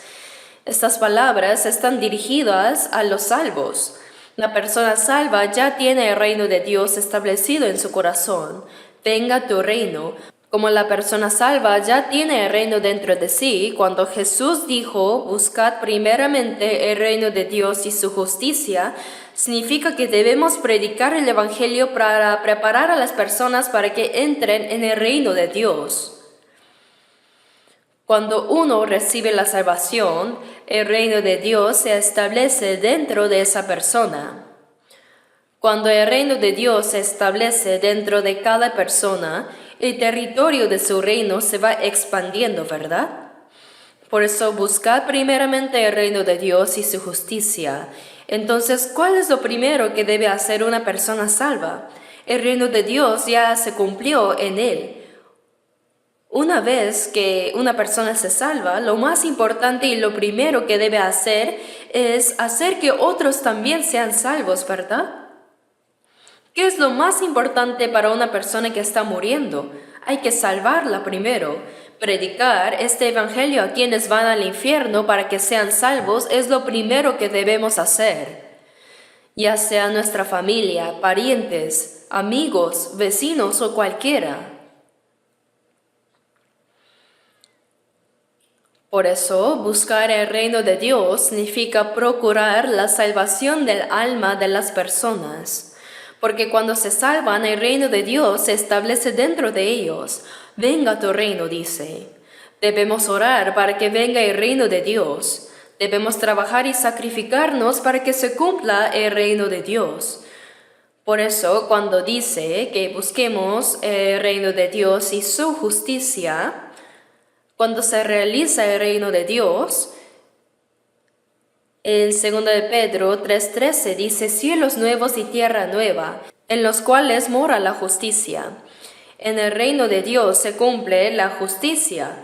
Speaker 1: Estas palabras están dirigidas a los salvos. La persona salva ya tiene el reino de Dios establecido en su corazón. Venga tu reino. Como la persona salva ya tiene el reino dentro de sí, cuando Jesús dijo, buscad primeramente el reino de Dios y su justicia, significa que debemos predicar el Evangelio para preparar a las personas para que entren en el reino de Dios. Cuando uno recibe la salvación, el reino de Dios se establece dentro de esa persona. Cuando el reino de Dios se establece dentro de cada persona, el territorio de su reino se va expandiendo, ¿verdad? Por eso buscad primeramente el reino de Dios y su justicia. Entonces, ¿cuál es lo primero que debe hacer una persona salva? El reino de Dios ya se cumplió en él. Una vez que una persona se salva, lo más importante y lo primero que debe hacer es hacer que otros también sean salvos, ¿verdad? ¿Qué es lo más importante para una persona que está muriendo? Hay que salvarla primero. Predicar este evangelio a quienes van al infierno para que sean salvos es lo primero que debemos hacer. Ya sea nuestra familia, parientes, amigos, vecinos o cualquiera. Por eso, buscar el reino de Dios significa procurar la salvación del alma de las personas. Porque cuando se salvan, el reino de Dios se establece dentro de ellos. Venga tu reino, dice. Debemos orar para que venga el reino de Dios. Debemos trabajar y sacrificarnos para que se cumpla el reino de Dios. Por eso, cuando dice que busquemos el reino de Dios y su justicia, cuando se realiza el reino de Dios, en 2 de Pedro 3:13 dice cielos nuevos y tierra nueva, en los cuales mora la justicia. En el reino de Dios se cumple la justicia.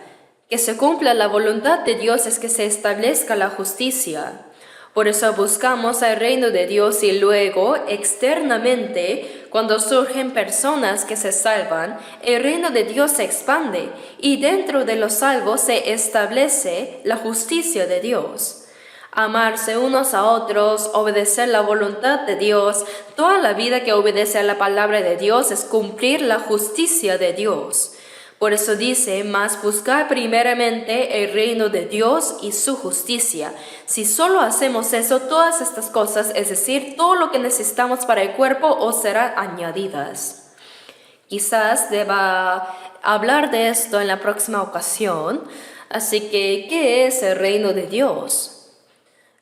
Speaker 1: Que se cumpla la voluntad de Dios es que se establezca la justicia. Por eso buscamos el reino de Dios y luego, externamente, cuando surgen personas que se salvan, el reino de Dios se expande y dentro de los salvos se establece la justicia de Dios. Amarse unos a otros, obedecer la voluntad de Dios, toda la vida que obedece a la palabra de Dios es cumplir la justicia de Dios. Por eso dice, mas buscar primeramente el reino de Dios y su justicia. Si solo hacemos eso, todas estas cosas, es decir, todo lo que necesitamos para el cuerpo, os serán añadidas. Quizás deba hablar de esto en la próxima ocasión. Así que, ¿qué es el reino de Dios?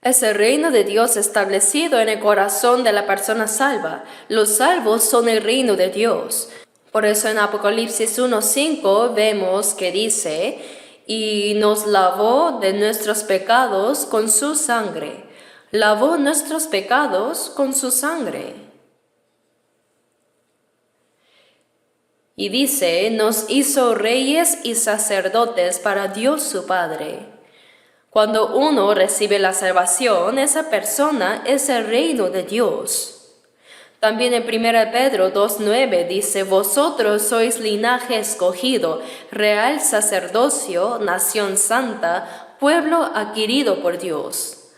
Speaker 1: Es el reino de Dios establecido en el corazón de la persona salva. Los salvos son el reino de Dios. Por eso en Apocalipsis 1:5 vemos que dice, y nos lavó de nuestros pecados con su sangre. Lavó nuestros pecados con su sangre. Y dice, nos hizo reyes y sacerdotes para Dios su Padre. Cuando uno recibe la salvación, esa persona es el reino de Dios. También en 1 Pedro 2:9 dice, vosotros sois linaje escogido, real sacerdocio, nación santa, pueblo adquirido por Dios.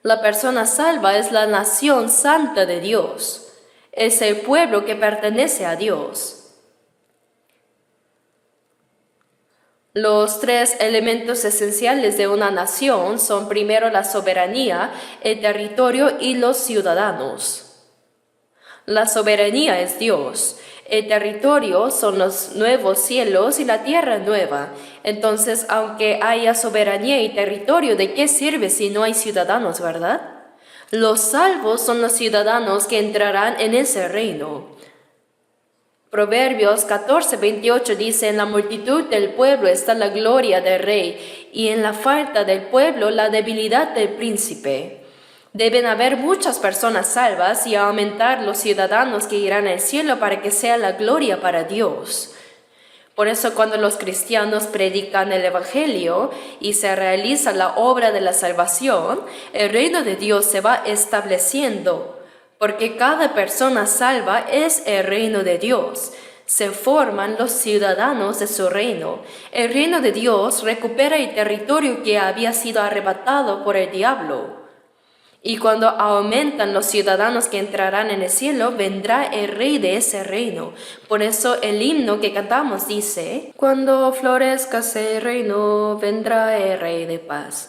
Speaker 1: La persona salva es la nación santa de Dios. Es el pueblo que pertenece a Dios. Los tres elementos esenciales de una nación son primero la soberanía, el territorio y los ciudadanos. La soberanía es Dios, el territorio son los nuevos cielos y la tierra nueva. Entonces, aunque haya soberanía y territorio, ¿de qué sirve si no hay ciudadanos, verdad? Los salvos son los ciudadanos que entrarán en ese reino. Proverbios 14:28 dice, en la multitud del pueblo está la gloria del rey, y en la falta del pueblo la debilidad del príncipe. Deben haber muchas personas salvas y aumentar los ciudadanos que irán al cielo para que sea la gloria para Dios. Por eso cuando los cristianos predican el Evangelio y se realiza la obra de la salvación, el reino de Dios se va estableciendo. Porque cada persona salva es el reino de Dios. Se forman los ciudadanos de su reino. El reino de Dios recupera el territorio que había sido arrebatado por el diablo. Y cuando aumentan los ciudadanos que entrarán en el cielo, vendrá el rey de ese reino. Por eso el himno que cantamos dice, cuando florezca ese reino, vendrá el rey de paz.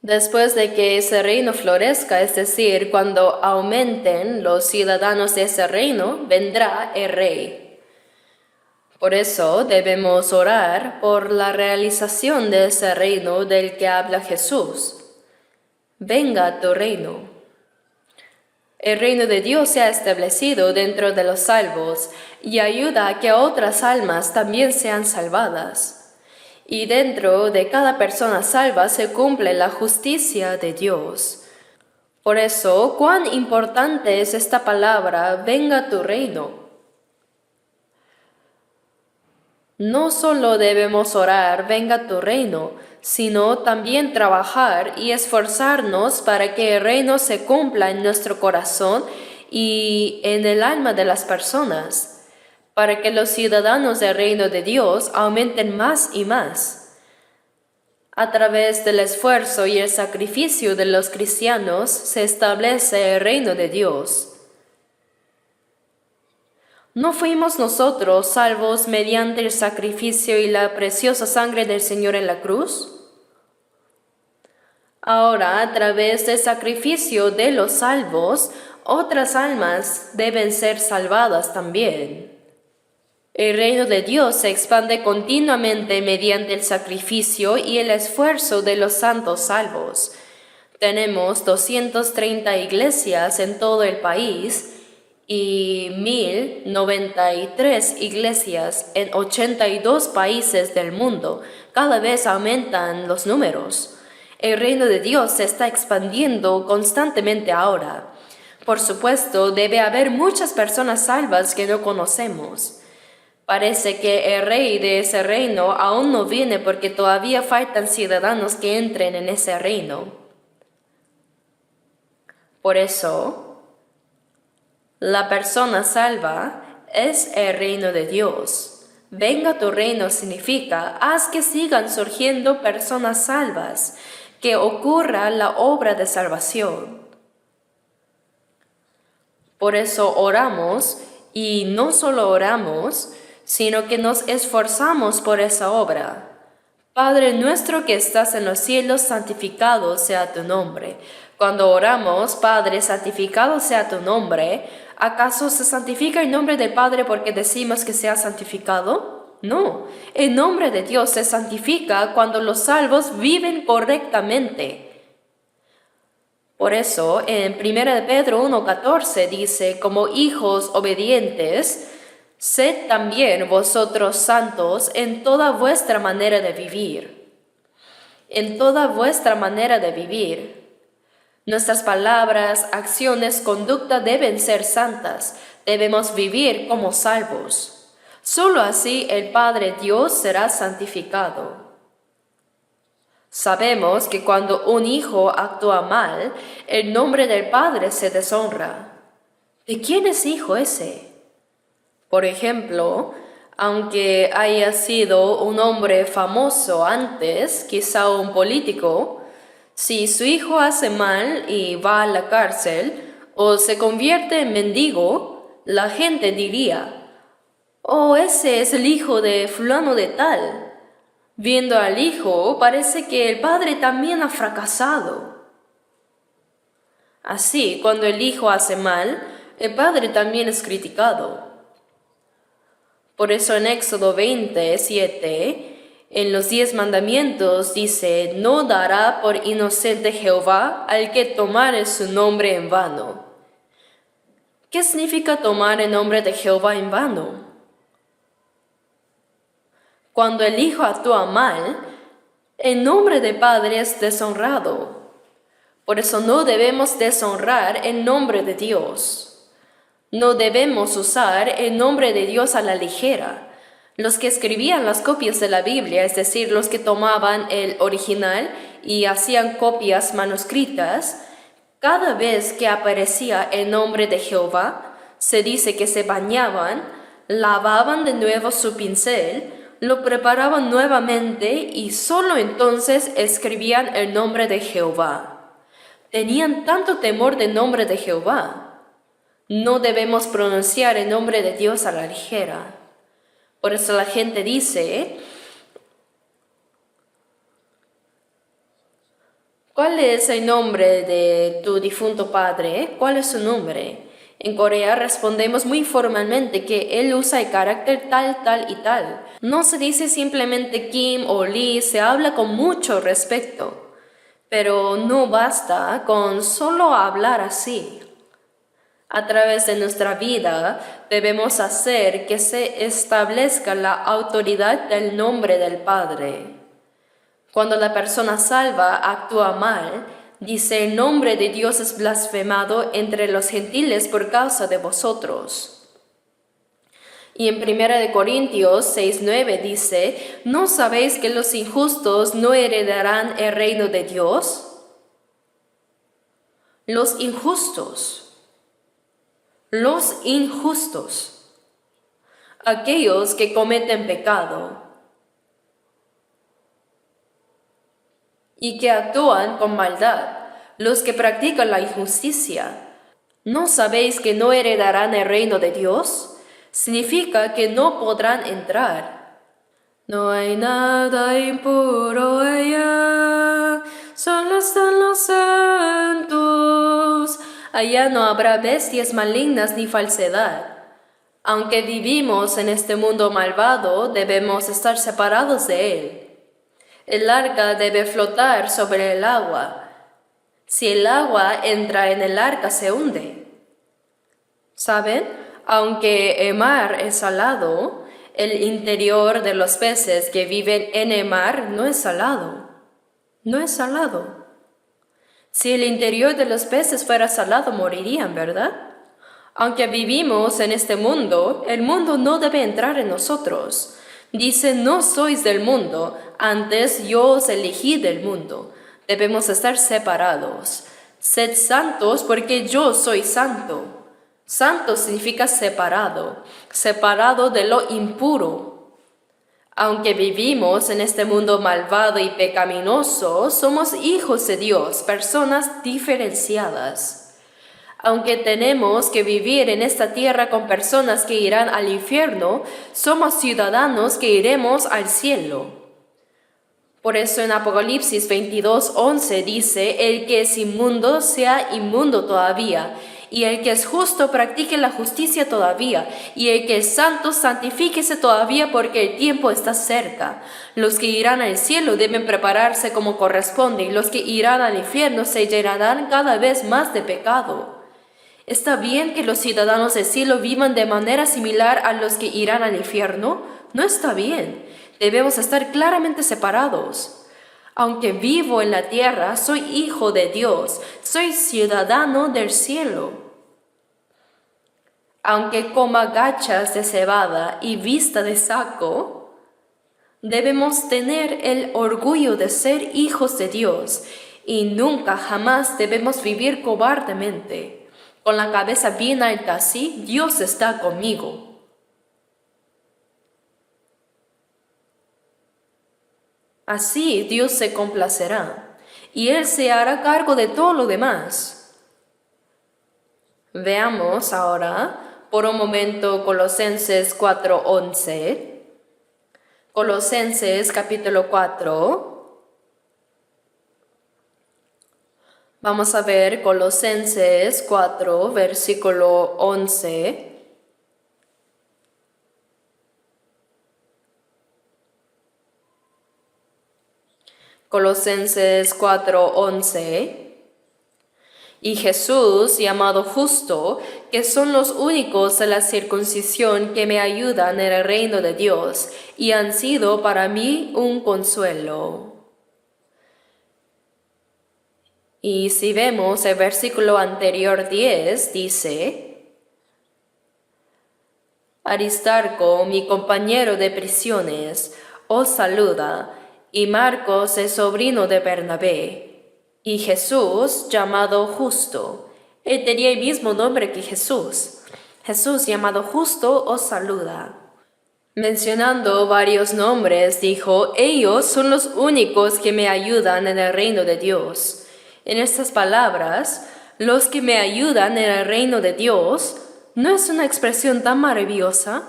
Speaker 1: Después de que ese reino florezca, es decir, cuando aumenten los ciudadanos de ese reino, vendrá el rey. Por eso debemos orar por la realización de ese reino del que habla Jesús. Venga tu reino. El reino de Dios se ha establecido dentro de los salvos y ayuda a que otras almas también sean salvadas. Y dentro de cada persona salva se cumple la justicia de Dios. Por eso, cuán importante es esta palabra, venga tu reino. No solo debemos orar, venga tu reino, sino también trabajar y esforzarnos para que el reino se cumpla en nuestro corazón y en el alma de las personas, para que los ciudadanos del reino de Dios aumenten más y más. A través del esfuerzo y el sacrificio de los cristianos se establece el reino de Dios. ¿No fuimos nosotros salvos mediante el sacrificio y la preciosa sangre del Señor en la cruz? Ahora, a través del sacrificio de los salvos, otras almas deben ser salvadas también. El reino de Dios se expande continuamente mediante el sacrificio y el esfuerzo de los santos salvos. Tenemos 230 iglesias en todo el país y 1093 iglesias en 82 países del mundo. Cada vez aumentan los números. El reino de Dios se está expandiendo constantemente ahora. Por supuesto, debe haber muchas personas salvas que no conocemos. Parece que el rey de ese reino aún no viene porque todavía faltan ciudadanos que entren en ese reino. Por eso, la persona salva es el reino de Dios. Venga tu reino significa, haz que sigan surgiendo personas salvas, que ocurra la obra de salvación. Por eso oramos, y no solo oramos, sino que nos esforzamos por esa obra. Padre nuestro que estás en los cielos, santificado sea tu nombre. Cuando oramos, Padre, santificado sea tu nombre, ¿acaso se santifica el nombre del Padre porque decimos que sea santificado? No, el nombre de Dios se santifica cuando los salvos viven correctamente. Por eso, en 1 Pedro 1:14 dice, como hijos obedientes, sed también vosotros santos en toda vuestra manera de vivir. En toda vuestra manera de vivir. Nuestras palabras, acciones, conducta deben ser santas. Debemos vivir como salvos. Solo así el Padre Dios será santificado. Sabemos que cuando un hijo actúa mal, el nombre del Padre se deshonra. ¿De quién es hijo ese? Por ejemplo, aunque haya sido un hombre famoso antes, quizá un político, si su hijo hace mal y va a la cárcel o se convierte en mendigo, la gente diría, «Oh, ese es el hijo de fulano de tal». Viendo al hijo, parece que el padre también ha fracasado. Así, cuando el hijo hace mal, el padre también es criticado. Por eso en Éxodo 27, en los 10 mandamientos dice, no dará por inocente Jehová al que tomare su nombre en vano. ¿Qué significa tomar el nombre de Jehová en vano? Cuando el hijo actúa mal, el nombre del Padre es deshonrado. Por eso no debemos deshonrar el nombre de Dios. No debemos usar el nombre de Dios a la ligera. Los que escribían las copias de la Biblia, es decir, los que tomaban el original y hacían copias manuscritas, cada vez que aparecía el nombre de Jehová, se dice que se bañaban, lavaban de nuevo su pincel, lo preparaban nuevamente y solo entonces escribían el nombre de Jehová. Tenían tanto temor del nombre de Jehová. No debemos pronunciar el nombre de Dios a la ligera. Por eso la gente dice, ¿cuál es el nombre de tu difunto padre? ¿Cuál es su nombre? En Corea respondemos muy formalmente que él usa el carácter tal, tal y tal. No se dice simplemente Kim o Lee, se habla con mucho respeto. Pero no basta con solo hablar así. A través de nuestra vida debemos hacer que se establezca la autoridad del nombre del Padre. Cuando la persona salva actúa mal, dice el nombre de Dios es blasfemado entre los gentiles por causa de vosotros. Y en 1 Corintios 6:9 dice, ¿no sabéis que los injustos no heredarán el reino de Dios? Los injustos. Los injustos, aquellos que cometen pecado y que actúan con maldad, los que practican la injusticia. ¿No sabéis que no heredarán el reino de Dios? Significa que no podrán entrar. No hay nada impuro allá, solo están los santos. Allá no habrá bestias malignas ni falsedad. Aunque vivimos en este mundo malvado, debemos estar separados de él. El arca debe flotar sobre el agua. Si el agua entra en el arca, se hunde. ¿Saben? Aunque el mar es salado, el interior de los peces que viven en el mar no es salado. No es salado. Si el interior de los peces fuera salado, morirían, ¿verdad? Aunque vivimos en este mundo, el mundo no debe entrar en nosotros. Dice, no sois del mundo, antes yo os elegí del mundo. Debemos estar separados. Sed santos porque yo soy santo. Santo significa separado, separado de lo impuro. Aunque vivimos en este mundo malvado y pecaminoso, somos hijos de Dios, personas diferenciadas. Aunque tenemos que vivir en esta tierra con personas que irán al infierno, somos ciudadanos que iremos al cielo. Por eso en Apocalipsis 22:11 dice, el que es inmundo sea inmundo todavía, y el que es justo practique la justicia todavía, y el que es santo santifíquese todavía porque el tiempo está cerca. Los que irán al cielo deben prepararse como corresponde, y los que irán al infierno se llenarán cada vez más de pecado. ¿Está bien que los ciudadanos del cielo vivan de manera similar a los que irán al infierno? No está bien. Debemos estar claramente separados. Aunque vivo en la tierra, soy hijo de Dios, soy ciudadano del cielo. Aunque coma gachas de cebada y vista de saco, debemos tener el orgullo de ser hijos de Dios y nunca jamás debemos vivir cobardemente. Con la cabeza bien alta así, Dios está conmigo. Así Dios se complacerá y Él se hará cargo de todo lo demás. Veamos ahora por un momento Colosenses 4:11. Colosenses capítulo 4. Vamos a ver Colosenses 4, versículo 11. Colosenses 4:11. Y Jesús, llamado justo, que son los únicos de la circuncisión que me ayudan en el reino de Dios, y han sido para mí un consuelo. Y si vemos el versículo anterior 10, dice, Aristarco, mi compañero de prisiones, os saluda, y Marcos es sobrino de Bernabé. Y Jesús, llamado justo, él tenía el mismo nombre que Jesús. Jesús, llamado justo, os saluda. Mencionando varios nombres, dijo, ellos son los únicos que me ayudan en el reino de Dios. En estas palabras, los que me ayudan en el reino de Dios, ¿no es una expresión tan maravillosa?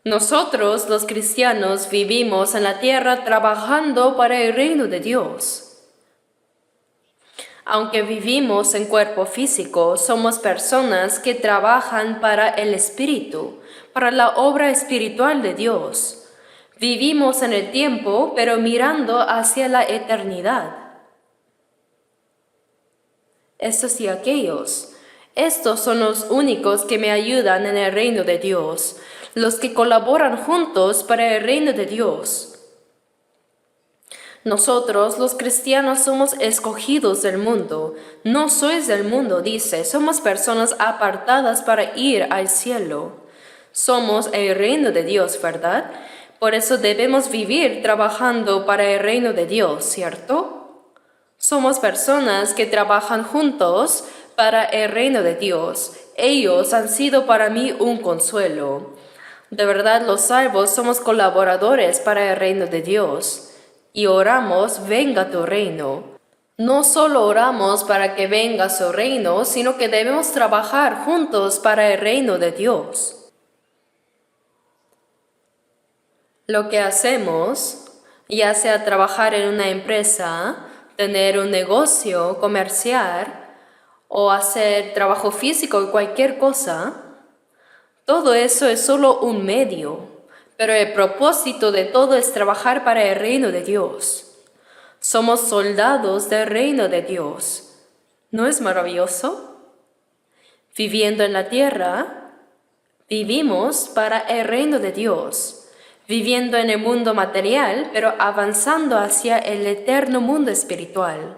Speaker 1: Nosotros, los cristianos, vivimos en la tierra trabajando para el reino de Dios. Aunque vivimos en cuerpo físico, somos personas que trabajan para el Espíritu, para la obra espiritual de Dios. Vivimos en el tiempo, pero mirando hacia la eternidad. Estos y aquellos, estos son los únicos que me ayudan en el reino de Dios, los que colaboran juntos para el reino de Dios. Nosotros, los cristianos, somos escogidos del mundo. No sois del mundo, dice. Somos personas apartadas para ir al cielo. Somos el reino de Dios, ¿verdad? Por eso debemos vivir trabajando para el reino de Dios, ¿cierto? Somos personas que trabajan juntos para el reino de Dios. Ellos han sido para mí un consuelo. De verdad, los salvos somos colaboradores para el reino de Dios. Y oramos, venga tu reino. No solo oramos para que venga su reino, sino que debemos trabajar juntos para el reino de Dios. Lo que hacemos, ya sea trabajar en una empresa, tener un negocio, comerciar, o hacer trabajo físico o cualquier cosa, todo eso es solo un medio. Pero el propósito de todo es trabajar para el reino de Dios. Somos soldados del reino de Dios. ¿No es maravilloso? Viviendo en la tierra, vivimos para el reino de Dios, viviendo en el mundo material, pero avanzando hacia el eterno mundo espiritual.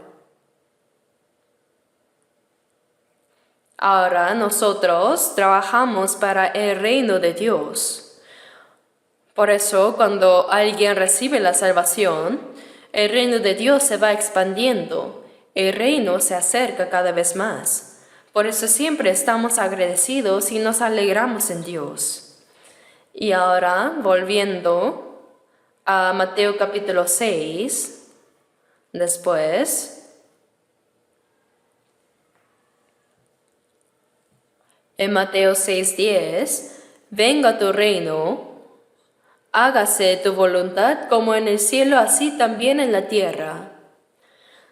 Speaker 1: Ahora nosotros trabajamos para el reino de Dios. Por eso, cuando alguien recibe la salvación, el reino de Dios se va expandiendo, el reino se acerca cada vez más. Por eso siempre estamos agradecidos y nos alegramos en Dios. Y ahora, volviendo a Mateo capítulo 6, después, en Mateo 6:10, venga tu reino, hágase tu voluntad como en el cielo, así también en la tierra.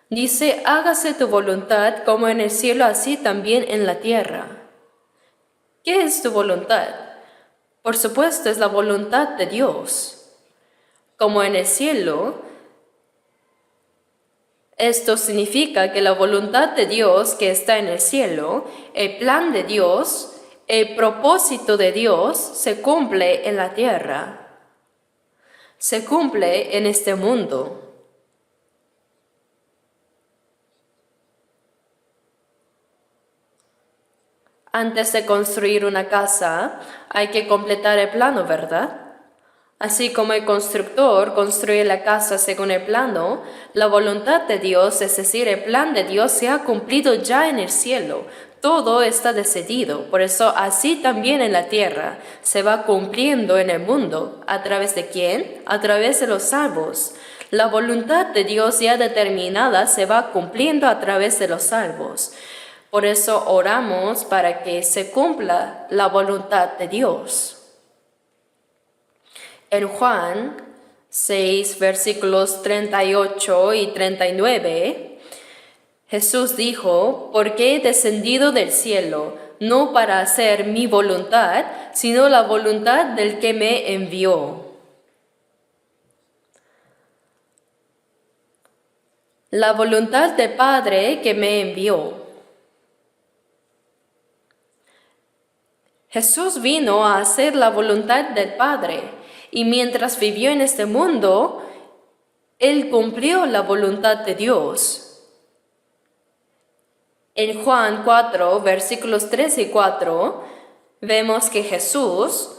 Speaker 1: Dice, hágase tu voluntad como en el cielo, así también en la tierra. ¿Qué es tu voluntad? Por supuesto, es la voluntad de Dios. Como en el cielo, esto significa que la voluntad de Dios que está en el cielo, el plan de Dios, el propósito de Dios se cumple en la tierra. Se cumple en este mundo. Antes de construir una casa, hay que completar el plano, ¿verdad? Así como el constructor construye la casa según el plano, la voluntad de Dios, es decir, el plan de Dios, se ha cumplido ya en el cielo. Todo está decidido. Por eso, así también en la tierra, se va cumpliendo en el mundo. ¿A través de quién? A través de los salvos. La voluntad de Dios ya determinada se va cumpliendo a través de los salvos. Por eso oramos para que se cumpla la voluntad de Dios. En Juan 6, versículos 38 y 39, Jesús dijo, porque he descendido del cielo, no para hacer mi voluntad, sino la voluntad del que me envió. La voluntad del Padre que me envió. Jesús vino a hacer la voluntad del Padre. Y mientras vivió en este mundo, Él cumplió la voluntad de Dios. En Juan 4, versículos 3 y 4, vemos que Jesús,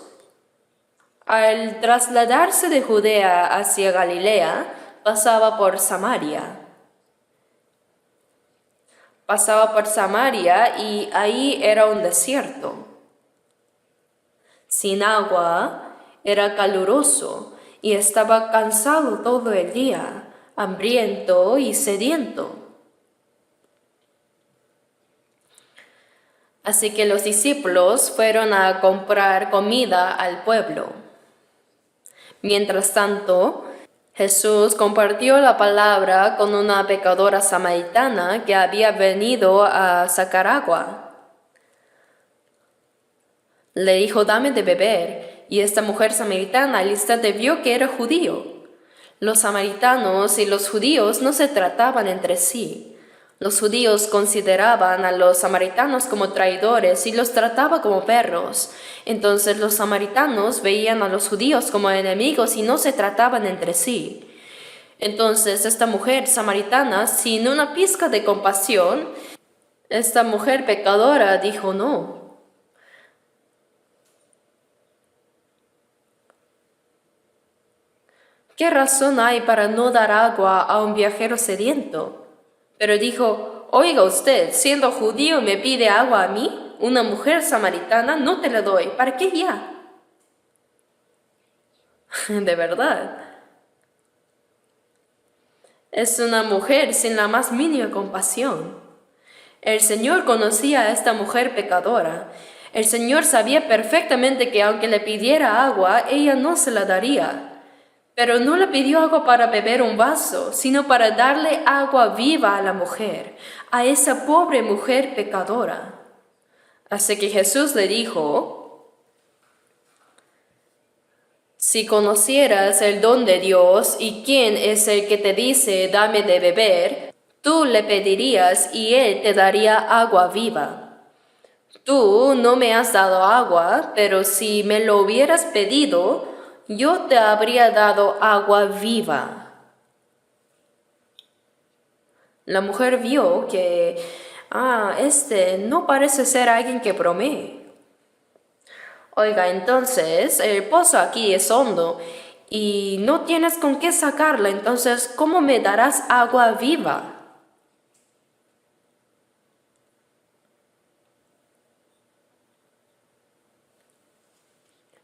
Speaker 1: al trasladarse de Judea hacia Galilea, pasaba por Samaria. Pasaba por Samaria y ahí era un desierto. Sin agua, era caluroso y estaba cansado todo el día, hambriento y sediento. Así que los discípulos fueron a comprar comida al pueblo. Mientras tanto, Jesús compartió la palabra con una pecadora samaritana que había venido a sacar agua. Le dijo, dame de beber. Y esta mujer samaritana al instante vio que era judío. Los samaritanos y los judíos no se trataban entre sí. Los judíos consideraban a los samaritanos como traidores y los trataban como perros. Entonces los samaritanos veían a los judíos como enemigos y no se trataban entre sí. Entonces esta mujer samaritana, sin una pizca de compasión, esta mujer pecadora dijo no. ¿Qué razón hay para no dar agua a un viajero sediento? Pero dijo, oiga usted, siendo judío me pide agua a mí, una mujer samaritana, no te la doy, ¿para qué ya? De verdad. Es una mujer sin la más mínima compasión. El Señor conocía a esta mujer pecadora. El Señor sabía perfectamente que aunque le pidiera agua, ella no se la daría. Pero no le pidió agua para beber un vaso, sino para darle agua viva a la mujer, a esa pobre mujer pecadora. Así que Jesús le dijo, si conocieras el don de Dios y quién es el que te dice, dame de beber, tú le pedirías y él te daría agua viva. Tú no me has dado agua, pero si me lo hubieras pedido, yo te habría dado agua viva. La mujer vio que, este no parece ser alguien que bromee. Oiga, entonces el pozo aquí es hondo y no tienes con qué sacarla, entonces ¿cómo me darás agua viva?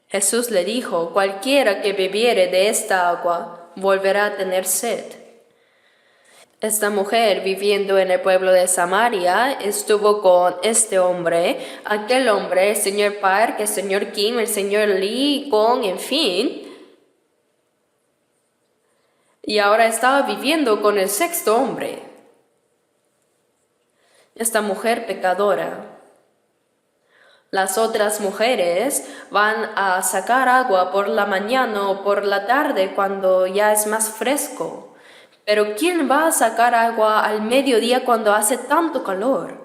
Speaker 1: Jesús le dijo, cualquiera que bebiere de esta agua volverá a tener sed. Esta mujer, viviendo en el pueblo de Samaria, estuvo con este hombre, aquel hombre, el señor Park, el señor Kim, el señor Lee, Kong, en fin. Y ahora estaba viviendo con el sexto hombre. Esta mujer pecadora. Las otras mujeres van a sacar agua por la mañana o por la tarde cuando ya es más fresco. Pero ¿quién va a sacar agua al mediodía cuando hace tanto calor?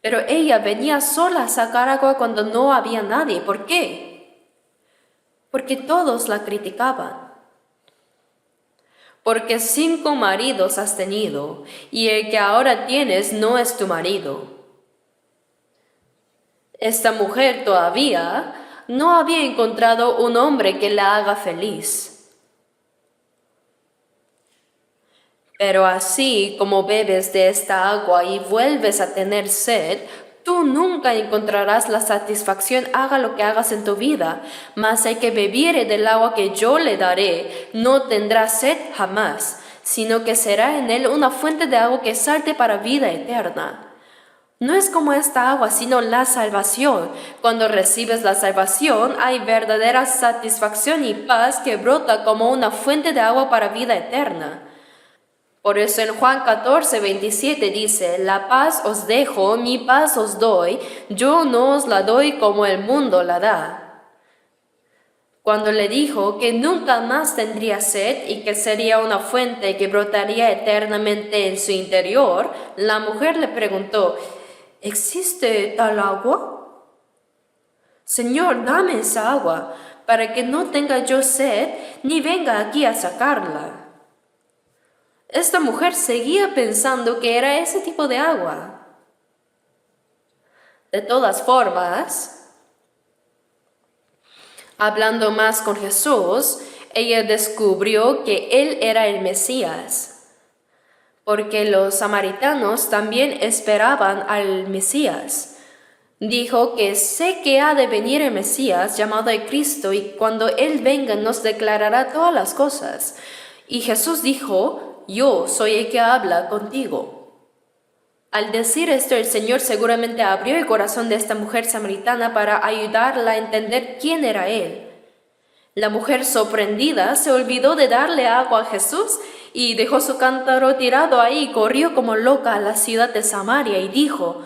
Speaker 1: Pero ella venía sola a sacar agua cuando no había nadie. ¿Por qué? Porque todos la criticaban. Porque 5 maridos has tenido y el que ahora tienes no es tu marido. Esta mujer todavía no había encontrado un hombre que la haga feliz. Pero así como bebes de esta agua y vuelves a tener sed, tú nunca encontrarás la satisfacción haga lo que hagas en tu vida, mas el que bebiere del agua que yo le daré no tendrá sed jamás, sino que será en él una fuente de agua que salte para vida eterna. No es como esta agua, sino la salvación. Cuando recibes la salvación, hay verdadera satisfacción y paz que brota como una fuente de agua para vida eterna. Por eso en Juan 14:27 dice, la paz os dejo, mi paz os doy, yo no os la doy como el mundo la da. Cuando le dijo que nunca más tendría sed y que sería una fuente que brotaría eternamente en su interior, la mujer le preguntó, ¿existe tal agua? Señor, dame esa agua, para que no tenga yo sed ni venga aquí a sacarla. Esta mujer seguía pensando que era ese tipo de agua. De todas formas, hablando más con Jesús, ella descubrió que Él era el Mesías, porque los samaritanos también esperaban al Mesías. Dijo que sé que ha de venir el Mesías llamado el Cristo y cuando Él venga nos declarará todas las cosas. Y Jesús dijo, yo soy el que habla contigo. Al decir esto, el Señor seguramente abrió el corazón de esta mujer samaritana para ayudarla a entender quién era Él. La mujer sorprendida se olvidó de darle agua a Jesús y dejó su cántaro tirado ahí y corrió como loca a la ciudad de Samaria y dijo,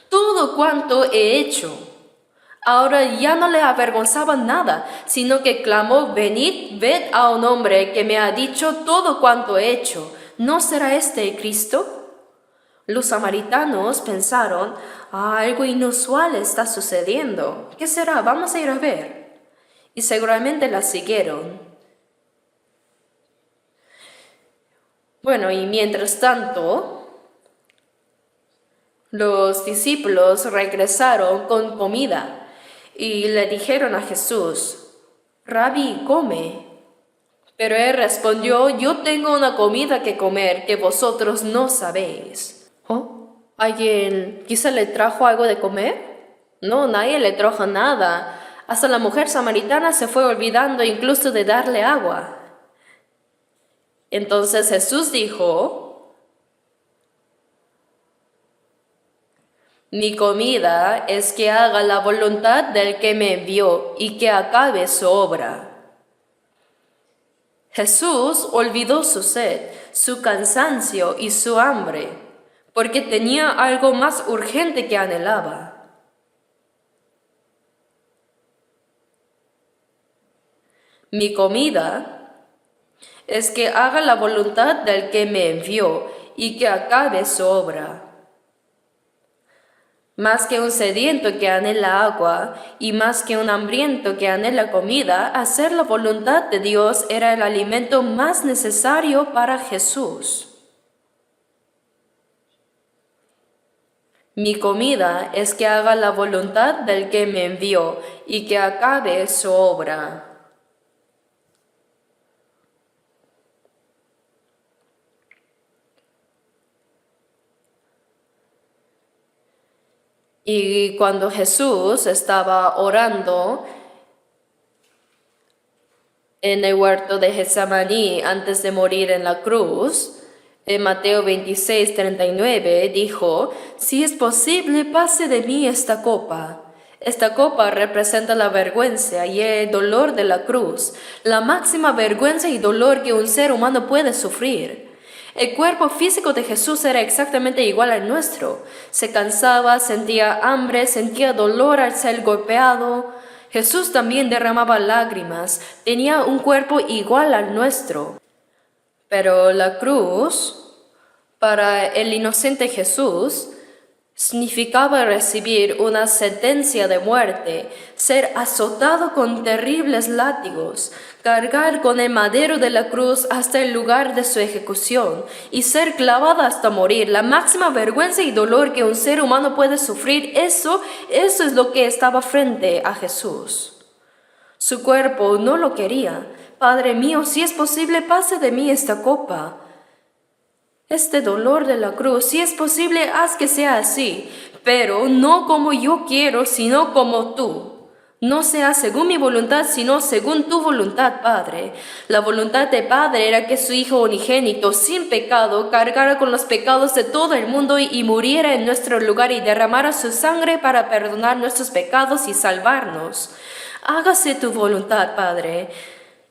Speaker 1: todo cuanto he hecho. Ahora ya no le avergonzaba nada, sino que clamó, venid, ved a un hombre que me ha dicho todo cuanto he hecho. ¿No será este el Cristo? Los samaritanos pensaron, algo inusual está sucediendo. ¿Qué será? Vamos a ir a ver. Y seguramente la siguieron. Bueno, y mientras tanto, los discípulos regresaron con comida. Y le dijeron a Jesús, Rabí, come. Pero él respondió, yo tengo una comida que comer que vosotros no sabéis. ¿Oh? ¿Alguien quizá le trajo algo de comer? No, nadie le trajo nada. Hasta la mujer samaritana se fue olvidando incluso de darle agua. Entonces Jesús dijo, mi comida es que haga la voluntad del que me envió y que acabe su obra. Jesús olvidó su sed, su cansancio y su hambre, porque tenía algo más urgente que anhelaba. Mi comida es que haga la voluntad del que me envió y que acabe su obra. Más que un sediento que anhela agua y más que un hambriento que anhela comida, hacer la voluntad de Dios era el alimento más necesario para Jesús. Mi comida es que haga la voluntad del que me envió y que acabe su obra. Y cuando Jesús estaba orando en el huerto de Getsemaní antes de morir en la cruz, en Mateo 26:39 dijo: si es posible, pase de mí esta copa. Esta copa representa la vergüenza y el dolor de la cruz, la máxima vergüenza y dolor que un ser humano puede sufrir. El cuerpo físico de Jesús era exactamente igual al nuestro. Se cansaba, sentía hambre, sentía dolor al ser golpeado. Jesús también derramaba lágrimas, tenía un cuerpo igual al nuestro. Pero la cruz, para el inocente Jesús, significaba recibir una sentencia de muerte, ser azotado con terribles látigos, cargar con el madero de la cruz hasta el lugar de su ejecución y ser clavado hasta morir. La máxima vergüenza y dolor que un ser humano puede sufrir, eso es lo que estaba frente a Jesús. Su cuerpo no lo quería. Padre mío, si es posible, pase de mí esta copa. Este dolor de la cruz, si es posible, haz que sea así, pero no como yo quiero, sino como tú. No sea según mi voluntad, sino según tu voluntad, Padre. La voluntad del Padre era que su Hijo unigénito, sin pecado, cargara con los pecados de todo el mundo y muriera en nuestro lugar y derramara su sangre para perdonar nuestros pecados y salvarnos. Hágase tu voluntad, Padre.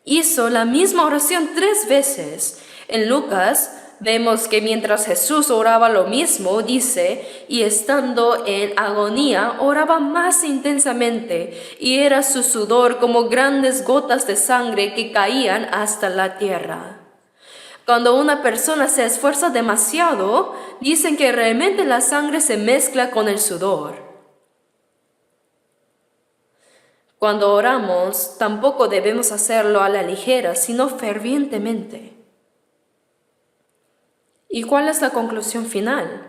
Speaker 1: Hizo la misma oración 3 veces. En Lucas vemos que mientras Jesús oraba lo mismo, dice, y estando en agonía, oraba más intensamente, y era su sudor como grandes gotas de sangre que caían hasta la tierra. Cuando una persona se esfuerza demasiado, dicen que realmente la sangre se mezcla con el sudor. Cuando oramos, tampoco debemos hacerlo a la ligera, sino fervientemente. ¿Y cuál es la conclusión final?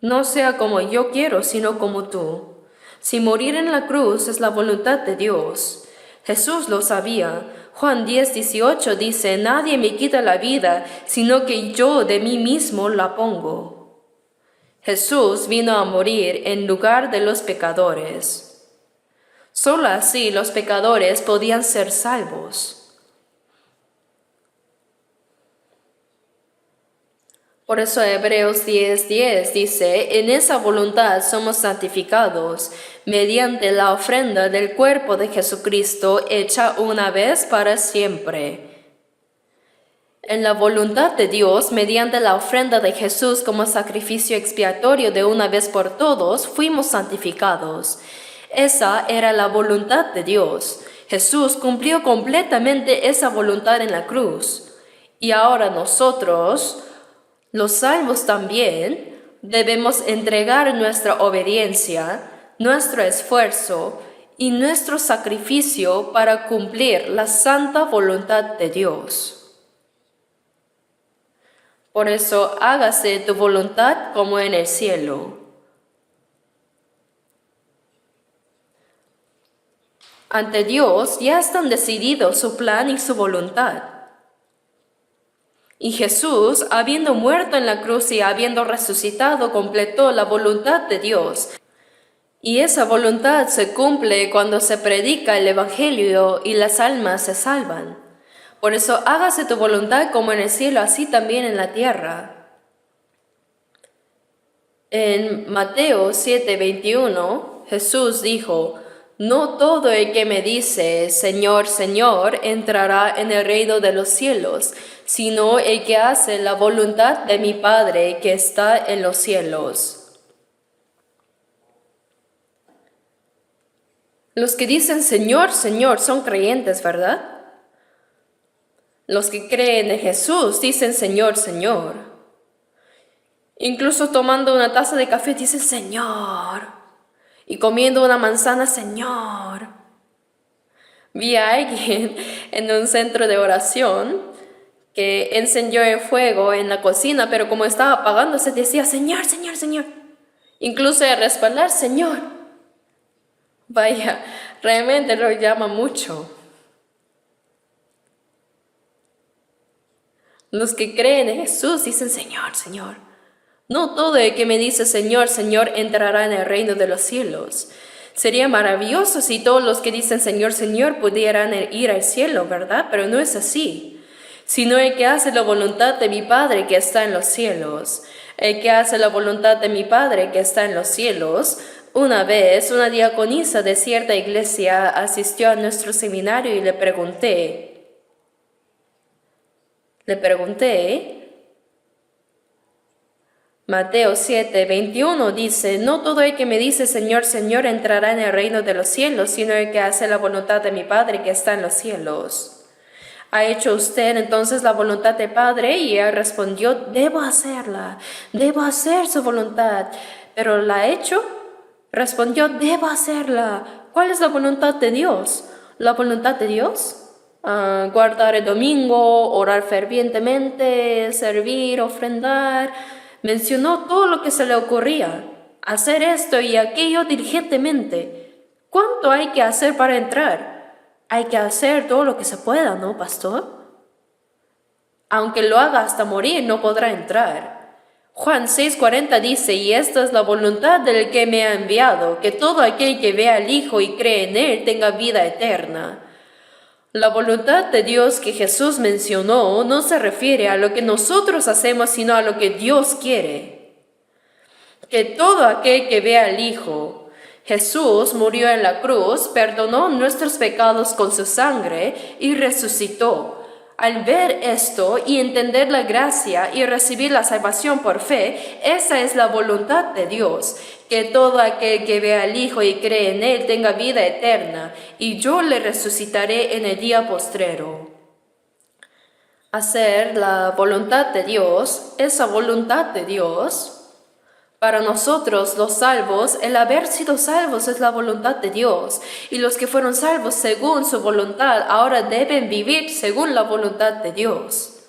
Speaker 1: No sea como yo quiero, sino como tú. Si morir en la cruz es la voluntad de Dios, Jesús lo sabía. Juan 10:18 dice: nadie me quita la vida, sino que yo de mí mismo la pongo. Jesús vino a morir en lugar de los pecadores. Solo así los pecadores podían ser salvos. Por eso Hebreos 10:10 dice: en esa voluntad somos santificados, mediante la ofrenda del cuerpo de Jesucristo, hecha una vez para siempre. En la voluntad de Dios, mediante la ofrenda de Jesús como sacrificio expiatorio de una vez por todos, fuimos santificados. Esa era la voluntad de Dios. Jesús cumplió completamente esa voluntad en la cruz. Y ahora nosotros, los salvos también, debemos entregar nuestra obediencia, nuestro esfuerzo y nuestro sacrificio para cumplir la santa voluntad de Dios. Por eso, hágase tu voluntad como en el cielo. Ante Dios ya están decididos su plan y su voluntad. Y Jesús, habiendo muerto en la cruz y habiendo resucitado, completó la voluntad de Dios. Y esa voluntad se cumple cuando se predica el Evangelio y las almas se salvan. Por eso hágase tu voluntad como en el cielo, así también en la tierra. En Mateo 7:21, Jesús dijo: no todo el que me dice, Señor, Señor, entrará en el reino de los cielos, sino el que hace la voluntad de mi Padre que está en los cielos. Los que dicen Señor, Señor son creyentes, ¿verdad? Los que creen en Jesús dicen Señor, Señor. Incluso tomando una taza de café dicen Señor. y comiendo una manzana, Señor. Vi a alguien en un centro de oración que encendió el fuego en la cocina, pero como estaba apagándose decía, Señor, Señor, Señor. Incluso al respaldar, Señor. Vaya, realmente lo llama mucho. Los que creen en Jesús dicen, Señor, Señor. No todo el que me dice Señor, Señor entrará en el reino de los cielos. Sería maravilloso si todos los que dicen Señor, Señor pudieran ir al cielo, ¿verdad? Pero no es así. Sino el que hace la voluntad de mi Padre que está en los cielos. El que hace la voluntad de mi Padre que está en los cielos. Una vez una diaconisa de cierta iglesia asistió a nuestro seminario y le pregunté, Mateo 7:21 dice, no todo el que me dice Señor, Señor entrará en el reino de los cielos, sino el que hace la voluntad de mi Padre que está en los cielos. ¿Ha hecho usted entonces la voluntad del Padre? Y él respondió, debo hacerla, debo hacer su voluntad. ¿Pero la ha hecho? Respondió, debo hacerla. ¿Cuál es la voluntad de Dios? ¿La voluntad de Dios? Guardar el domingo, orar fervientemente, servir, ofrendar. Mencionó todo lo que se le ocurría. Hacer esto y aquello diligentemente. ¿Cuánto hay que hacer para entrar? Hay que hacer todo lo que se pueda, ¿no, pastor? Aunque lo haga hasta morir, no podrá entrar. Juan 6:40 dice, y esta es la voluntad del que me ha enviado, que todo aquel que vea al Hijo y cree en Él tenga vida eterna. La voluntad de Dios que Jesús mencionó no se refiere a lo que nosotros hacemos, sino a lo que Dios quiere. Que todo aquel que vea al Hijo, Jesús murió en la cruz, perdonó nuestros pecados con su sangre y resucitó. Al ver esto y entender la gracia y recibir la salvación por fe, esa es la voluntad de Dios, que todo aquel que vea al Hijo y cree en Él tenga vida eterna, y yo le resucitaré en el día postrero. Hacer la voluntad de Dios, esa voluntad de Dios. Para nosotros, los salvos, el haber sido salvos es la voluntad de Dios, y los que fueron salvos según su voluntad ahora deben vivir según la voluntad de Dios.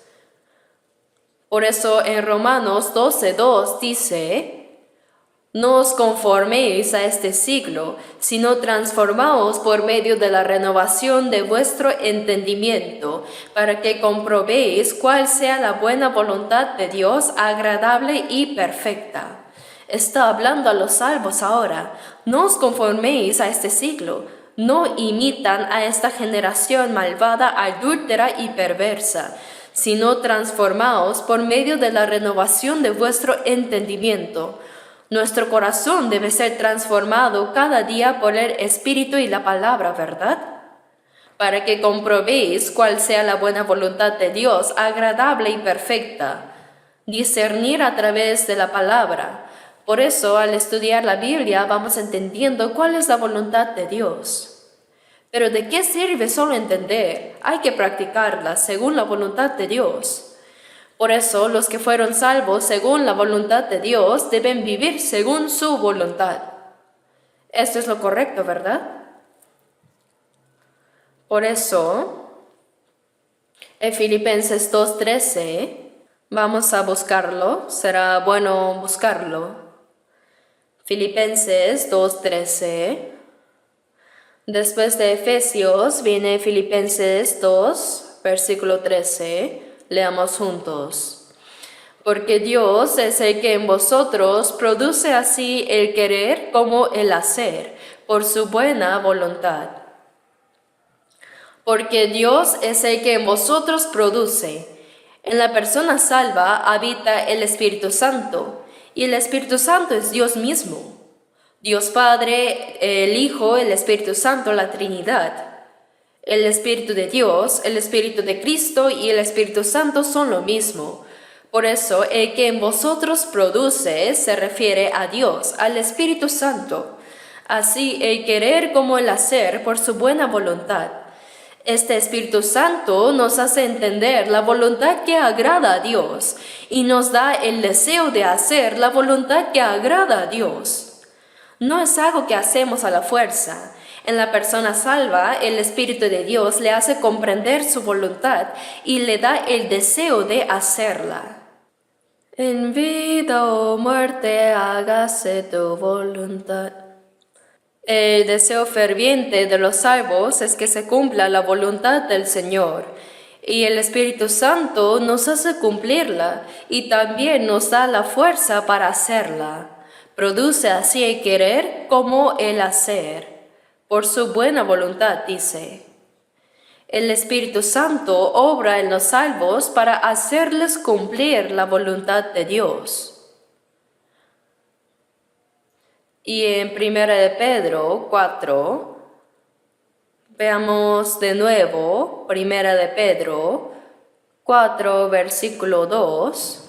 Speaker 1: Por eso en Romanos 12:2 dice, no os conforméis a este siglo, sino transformaos por medio de la renovación de vuestro entendimiento, para que comprobéis cuál sea la buena voluntad de Dios, agradable y perfecta. Está hablando a los salvos ahora. No os conforméis a este siglo. No imitan a esta generación malvada, adúltera y perversa, sino transformaos por medio de la renovación de vuestro entendimiento. Nuestro corazón debe ser transformado cada día por el Espíritu y la palabra, ¿verdad? Para que comprobéis cuál sea la buena voluntad de Dios, agradable y perfecta. Discernir a través de la palabra. Por eso, al estudiar la Biblia, vamos entendiendo cuál es la voluntad de Dios. Pero ¿de qué sirve solo entender? Hay que practicarla según la voluntad de Dios. Por eso, los que fueron salvos según la voluntad de Dios deben vivir según su voluntad. Esto es lo correcto, ¿verdad? Por eso, en Filipenses 2:13, vamos a buscarlo. Será bueno buscarlo. Filipenses 2:13. Después de Efesios viene Filipenses 2, versículo 13. Leamos juntos. Porque Dios es el que en vosotros produce así el querer como el hacer, por su buena voluntad. Porque Dios es el que en vosotros produce. En la persona salva habita el Espíritu Santo. Y el Espíritu Santo es Dios mismo. Dios Padre, el Hijo, el Espíritu Santo, la Trinidad. El Espíritu de Dios, el Espíritu de Cristo y el Espíritu Santo son lo mismo. Por eso, el que en vosotros produce se refiere a Dios, al Espíritu Santo. Así, el querer como el hacer por su buena voluntad. Este Espíritu Santo nos hace entender la voluntad que agrada a Dios y nos da el deseo de hacer la voluntad que agrada a Dios. No es algo que hacemos a la fuerza. En la persona salva, el Espíritu de Dios le hace comprender su voluntad y le da el deseo de hacerla. En vida o muerte, hágase tu voluntad. El deseo ferviente de los salvos es que se cumpla la voluntad del Señor, y el Espíritu Santo nos hace cumplirla y también nos da la fuerza para hacerla. Produce así el querer como el hacer. Por su buena voluntad, dice. El Espíritu Santo obra en los salvos para hacerles cumplir la voluntad de Dios. Y en 1 de Pedro 4, veamos de nuevo 1 de Pedro 4, versículo 2.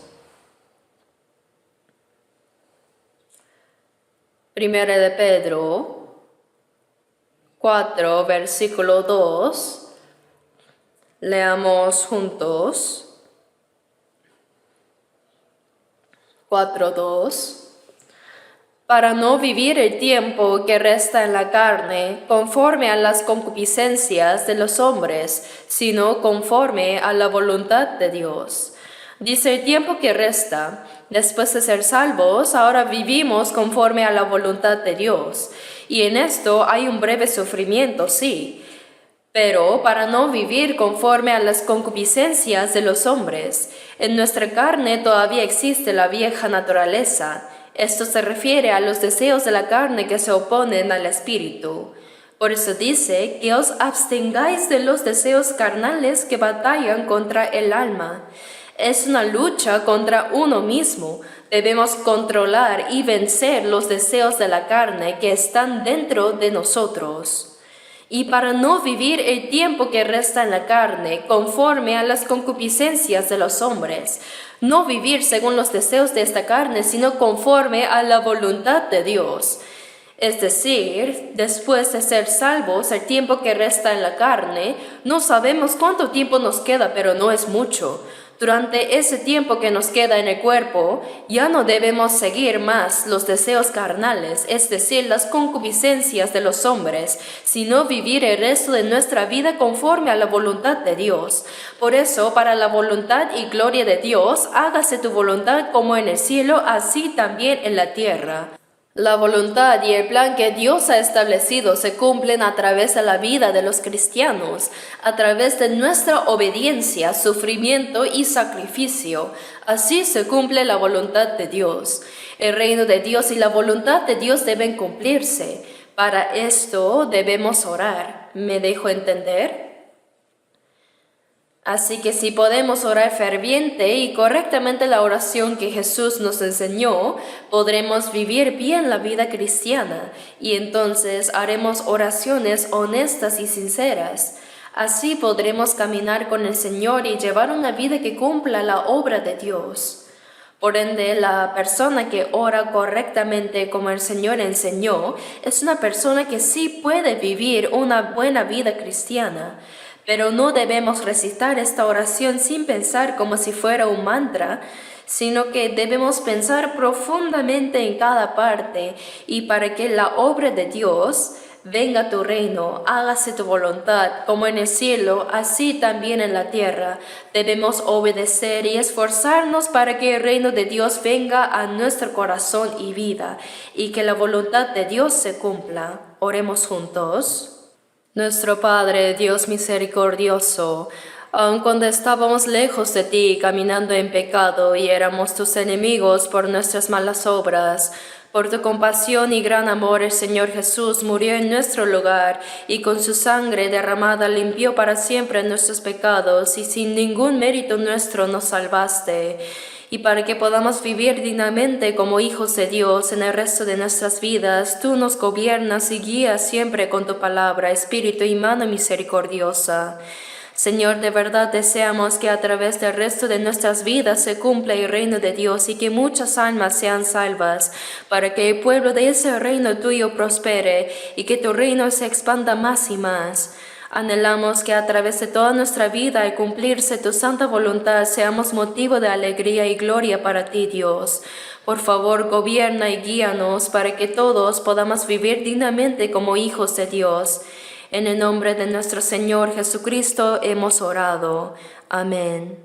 Speaker 1: 1 de Pedro 4, versículo 2. Leamos juntos. 4:2. Para no vivir el tiempo que resta en la carne conforme a las concupiscencias de los hombres, sino conforme a la voluntad de Dios. Dice el tiempo que resta. Después de ser salvos, ahora vivimos conforme a la voluntad de Dios. Y en esto hay un breve sufrimiento, sí, pero para no vivir conforme a las concupiscencias de los hombres. En nuestra carne todavía existe la vieja naturaleza. Esto se refiere a los deseos de la carne que se oponen al espíritu. Por eso dice que os abstengáis de los deseos carnales que batallan contra el alma. Es una lucha contra uno mismo. Debemos controlar y vencer los deseos de la carne que están dentro de nosotros. Y para no vivir el tiempo que resta en la carne conforme a las concupiscencias de los hombres, no vivir según los deseos de esta carne, sino conforme a la voluntad de Dios. Es decir, después de ser salvos, el tiempo que resta en la carne, no sabemos cuánto tiempo nos queda, pero no es mucho. Durante ese tiempo que nos queda en el cuerpo, ya no debemos seguir más los deseos carnales, es decir, las concupiscencias de los hombres, sino vivir el resto de nuestra vida conforme a la voluntad de Dios. Por eso, para la voluntad y gloria de Dios, hágase tu voluntad como en el cielo, así también en la tierra. La voluntad y el plan que Dios ha establecido se cumplen a través de la vida de los cristianos, a través de nuestra obediencia, sufrimiento y sacrificio. Así se cumple la voluntad de Dios. El reino de Dios y la voluntad de Dios deben cumplirse. Para esto debemos orar. ¿Me dejo entender? Así que si podemos orar ferviente y correctamente la oración que Jesús nos enseñó, podremos vivir bien la vida cristiana y entonces haremos oraciones honestas y sinceras. Así podremos caminar con el Señor y llevar una vida que cumpla la obra de Dios. Por ende, la persona que ora correctamente como el Señor enseñó es una persona que sí puede vivir una buena vida cristiana. Pero no debemos recitar esta oración sin pensar como si fuera un mantra, sino que debemos pensar profundamente en cada parte y para que la obra de Dios, venga tu reino, hágase tu voluntad, como en el cielo, así también en la tierra. Debemos obedecer y esforzarnos para que el reino de Dios venga a nuestro corazón y vida, y que la voluntad de Dios se cumpla. Oremos juntos. Nuestro Padre, Dios misericordioso, aun cuando estábamos lejos de ti, caminando en pecado y éramos tus enemigos por nuestras malas obras, por tu compasión y gran amor el Señor Jesús murió en nuestro lugar y con su sangre derramada limpió para siempre nuestros pecados y sin ningún mérito nuestro nos salvaste. Y para que podamos vivir dignamente como hijos de Dios en el resto de nuestras vidas, tú nos gobiernas y guías siempre con tu palabra, espíritu y mano misericordiosa. Señor, de verdad deseamos que a través del resto de nuestras vidas se cumpla el reino de Dios y que muchas almas sean salvas, para que el pueblo de ese reino tuyo prospere y que tu reino se expanda más y más. Anhelamos que a través de toda nuestra vida al cumplirse tu santa voluntad seamos motivo de alegría y gloria para ti, Dios. Por favor, gobierna y guíanos para que todos podamos vivir dignamente como hijos de Dios. En el nombre de nuestro Señor Jesucristo hemos orado. Amén.